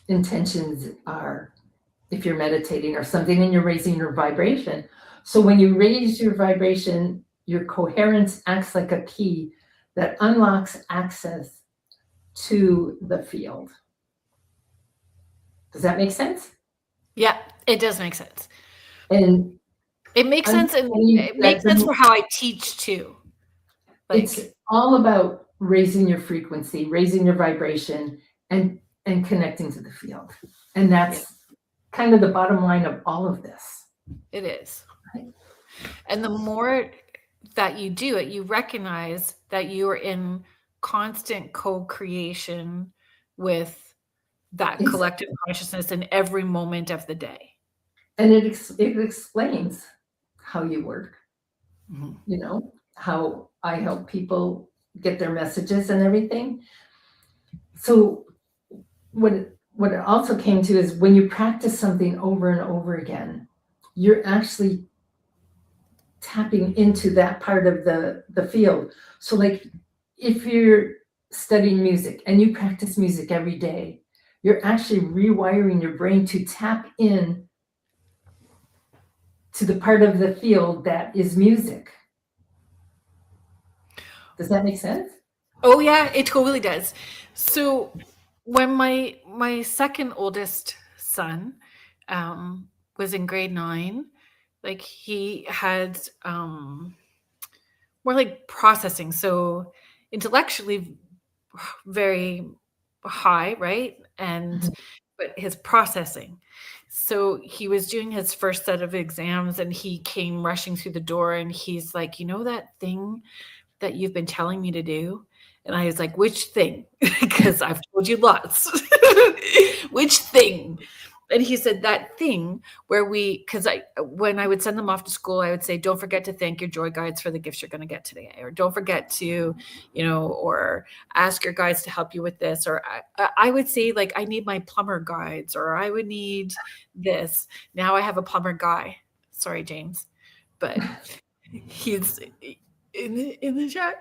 intentions are if you're meditating or something, and you're raising your vibration. So when you raise your vibration, your coherence acts like a key that unlocks access to the field. Does that make sense? Yeah, it does make sense. And it makes sense, and it makes sense for how I teach too. It's all about raising your frequency, raising your vibration, and connecting to the field. And that's kind of the bottom line of all of this. It is. Right. And the more that you do it, you recognize that you are in constant co-creation with that collective consciousness in every moment of the day. And it explains how you work. You know, how I help people get their messages and everything. So what it also came to is when you practice something over and over again, you're actually tapping into that part of the field. So like if you're studying music and you practice music every day, you're actually rewiring your brain to tap in to the part of the field that is music. Does that make sense? Oh yeah, it totally does. So when my second oldest son was in grade 9, like he had more like processing, so intellectually very high, right? And but his processing. So he was doing his first set of exams and he came rushing through the door and he's like, you know that thing that you've been telling me to do? And I was like, which thing? Because I've told you lots. Which thing? And he said that thing where when I would send them off to school, I would say, don't forget to thank your joy guides for the gifts you're going to get today. Or don't forget to, or ask your guides to help you with this. Or I would say like, I need my plumber guides, or I would need this. Now I have a plumber guy. Sorry, James, but he's in the chat.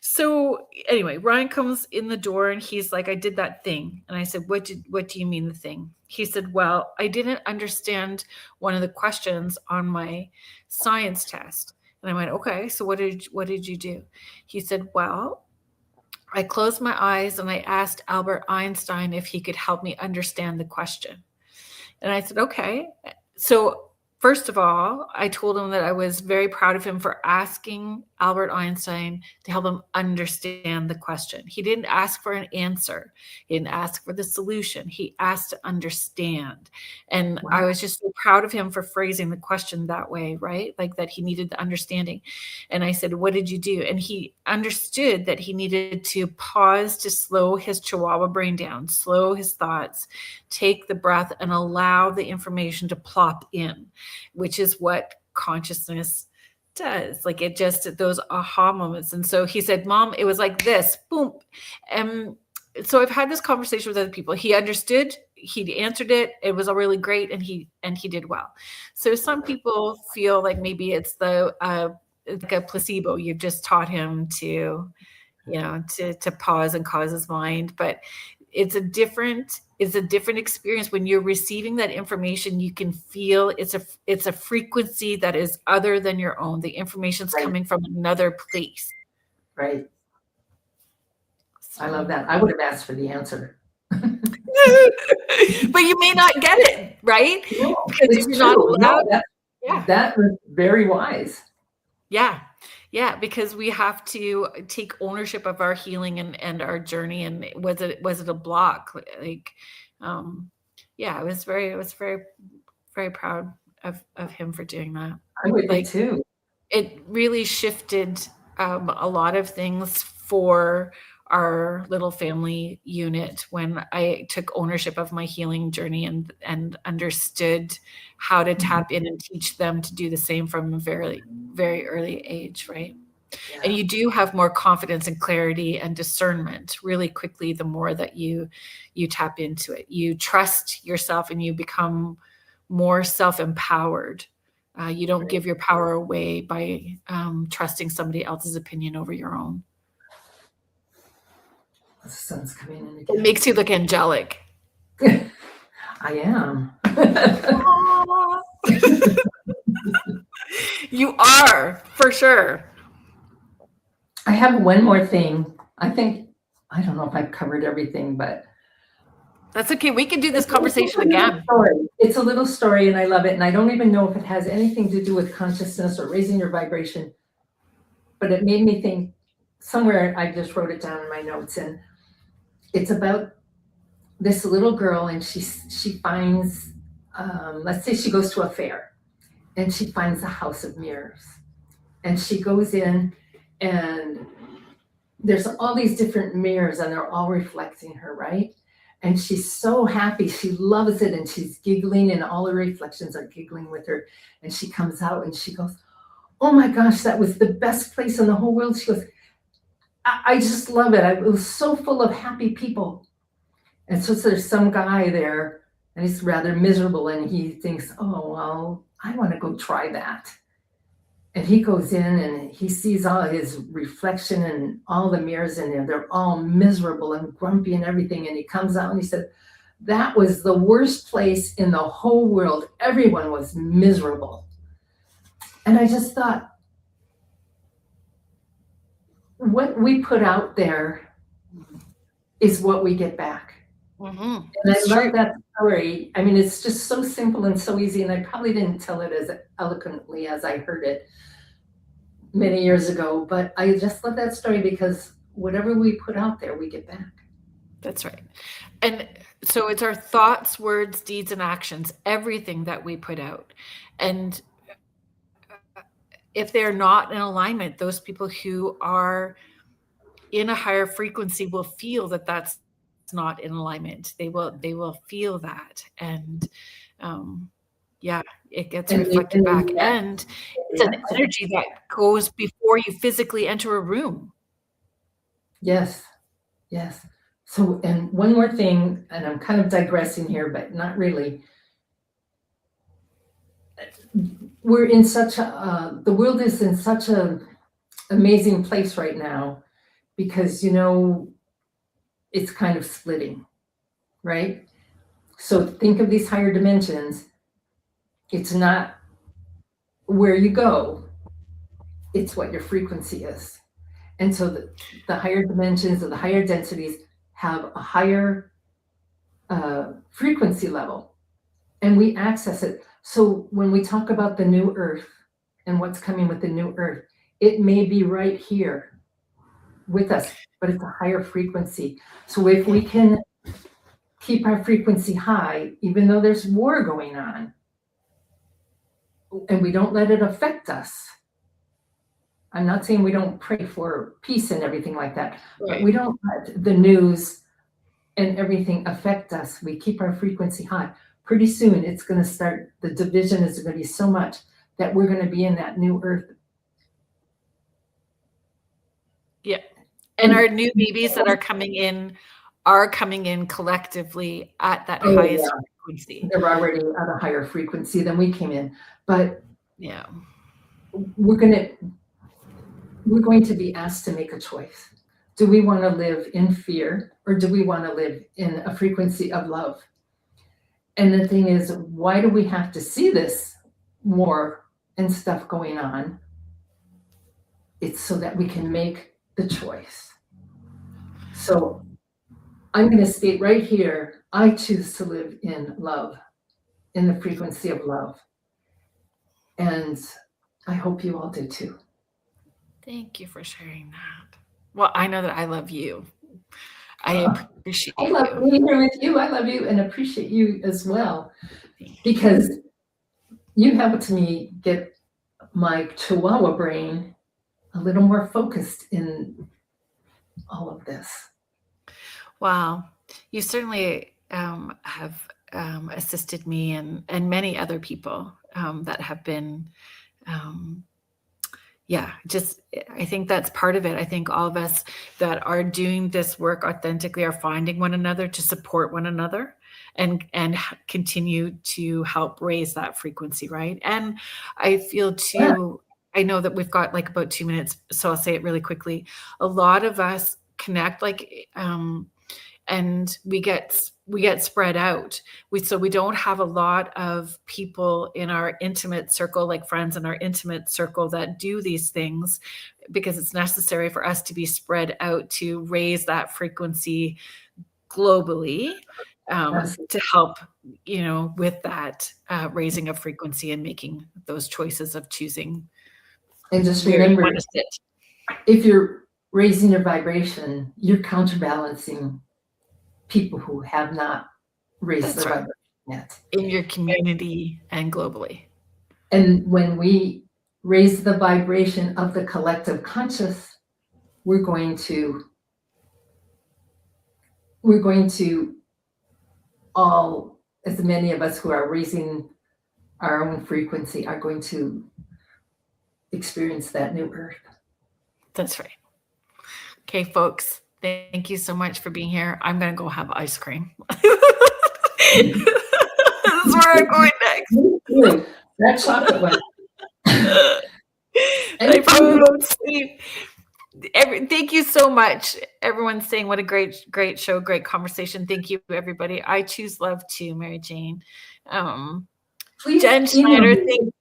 So anyway, Ryan comes in the door and he's like, I did that thing. And I said, what do you mean the thing? He said, well, I didn't understand one of the questions on my science test. And I went, okay, so what did you do? He said, well, I closed my eyes and I asked Albert Einstein if he could help me understand the question. And I said, okay. So first of all, I told him that I was very proud of him for asking Albert Einstein to help him understand the question. He didn't ask for an answer. He didn't ask for the solution. He asked to understand. And wow. I was just so proud of him for phrasing the question that way, right? Like that he needed the understanding. And I said, what did you do? And he understood that he needed to pause to slow his Chihuahua brain down, slow his thoughts, take the breath and allow the information to plop in, which is what consciousness does. Like it just, those aha moments. And so he said, Mom, it was like this, boom. And so I've had this conversation with other people. He understood, he answered it. It was all really great. And he did well. So some people feel like maybe it's like a placebo. You've just taught him to pause and cause his mind, but it's a different experience. When you're receiving that information, you can feel it's a frequency that is other than your own. The information's right. Coming from another place. Right. So. I love that. I would have asked for the answer. But you may not get it, right? No, because you're not allowed. No, that was very wise. Yeah, because we have to take ownership of our healing and our journey. And was it a block? Like, I was very, very proud of him for doing that. I would be too. It really shifted a lot of things for our little family unit when I took ownership of my healing journey and understood how to tap in and teach them to do the same from a very, very early age, right? And you do have more confidence and clarity and discernment really quickly the more that you tap into it. You trust yourself and you become more self-empowered. You don't give your power away by trusting somebody else's opinion over your own. The sun's coming in again. It makes you look angelic. I am. You are, for sure. I have one more thing. I don't know if I've covered everything, but that's okay. We can do this conversation again. It's a little story and I love it. And I don't even know if it has anything to do with consciousness or raising your vibration, but it made me think somewhere. I just wrote it down in my notes, and it's about this little girl, and she finds, let's say she goes to a fair and she finds a house of mirrors, and she goes in and there's all these different mirrors and they're all reflecting her, right? And she's so happy. She loves it and she's giggling and all the reflections are giggling with her. And she comes out and she goes, oh my gosh, that was the best place in the whole world. She goes, I just love it. It was so full of happy people. And so there's some guy there and he's rather miserable and he thinks, oh, well, I want to go try that. And he goes in and he sees all his reflection and all the mirrors in there. They're all miserable and grumpy and everything. And he comes out and he said, that was the worst place in the whole world. Everyone was miserable. And I just thought, what we put out there is what we get back. Mm-hmm. And I love that story. I mean, it's just so simple and so easy. And I probably didn't tell it as eloquently as I heard it many years ago, but I just love that story because whatever we put out there, we get back. That's right. And so it's our thoughts, words, deeds, and actions, everything that we put out. And if they're not in alignment, those people who are in a higher frequency will feel that that's not in alignment. They will feel that. And it gets reflected back. And it's an energy that goes before you physically enter a room. Yes. Yes. So, and one more thing, and I'm kind of digressing here, but not really. We're in such the world is in such an amazing place right now because, it's kind of splitting, right? So think of these higher dimensions. It's not where you go, it's what your frequency is. And so the higher dimensions or the higher densities have a higher frequency level, and we access it. So when we talk about the new earth and what's coming with the new earth, it may be right here with us, but it's a higher frequency. So if we can keep our frequency high, even though there's war going on, and we don't let it affect us. I'm not saying we don't pray for peace and everything like that, but we don't let the news and everything affect us. We keep our frequency high. Pretty soon it's going to start, the division is going to be so much that we're going to be in that new earth. Yeah. And our new babies that are coming in collectively at that highest frequency. They're already at a higher frequency than we came in. But yeah, we're going to be asked to make a choice. Do we want to live in fear, or do we want to live in a frequency of love? And the thing is, why do we have to see this war and stuff going on? It's so that we can make the choice. So I'm going to state right here, I choose to live in love, in the frequency of love. And I hope you all do too. Thank you for sharing that. Well, I know that I love you. I appreciate you. I love being here with you. I love you and appreciate you as well, because you helped me get my Chihuahua brain a little more focused in all of this. Wow. You certainly have assisted me and many other people that have been I think that's part of it. I think all of us that are doing this work authentically are finding one another to support one another and continue to help raise that frequency, right? And I feel too, I know that we've got like about 2 minutes, so I'll say it really quickly. A lot of us connect and we get spread out. So we don't have a lot of people in our intimate circle, like friends in our intimate circle, that do these things, because it's necessary for us to be spread out to raise that frequency globally, to help, with that raising of frequency and making those choices of choosing. And just remember, if you're raising your vibration, you're counterbalancing people who have not raised their vibration yet. In your community and globally. And when we raise the vibration of the collective conscious, we're going to all, as many of us who are raising our own frequency, are going to experience that new earth. That's right. Okay, folks. Thank you so much for being here. I'm going to go have ice cream. This is where I'm going next. That chocolate one. I probably won't sleep. Thank you so much. Everyone's saying what a great show, great conversation. Thank you, everybody. I choose love too, Mary Jane. Please, Jen Schneider, thank you.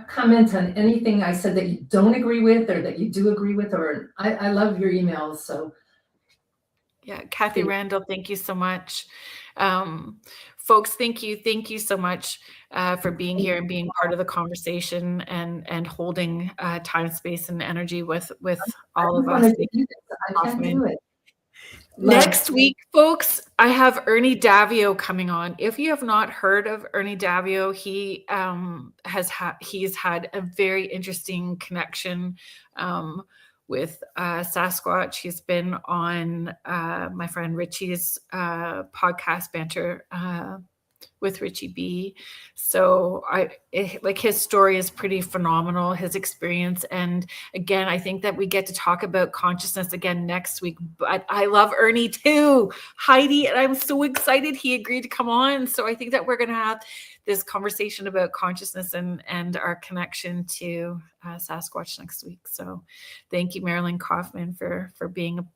Comment on anything I said that you don't agree with or that you do agree with, or I love your emails. So yeah, Kathy Randall, thank you so much. Folks, thank you so much for being here and being part of the conversation and holding time, space, and energy with all of us. I can't do it. Next week, folks, I have Ernie Davio coming on. If you have not heard of Ernie Davio, he's had a very interesting connection with Sasquatch. He's been on my friend Richie's podcast, Banter with Richie B. So his story is pretty phenomenal, his experience. And again, I think that we get to talk about consciousness again next week, but I love Ernie too, Heidi, and I'm so excited he agreed to come on. So I think that we're going to have this conversation about consciousness and our connection to Sasquatch next week. So thank you, Marilyn Kaufman, for being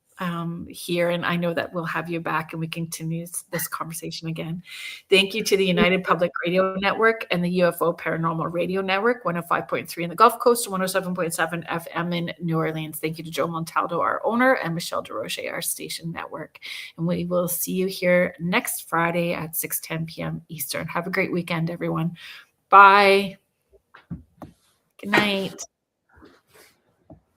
here, and I know that we'll have you back and we continue this conversation again. Thank you to the United Public Radio Network and the UFO Paranormal Radio Network, 105.3 in the Gulf Coast and 107.7 FM in New Orleans. Thank you to Joe Montaldo, our owner, and Michelle DeRoche, our station network. And we will see you here next Friday at 6:10 p.m. Eastern. Have a great weekend, everyone. Bye. Good night.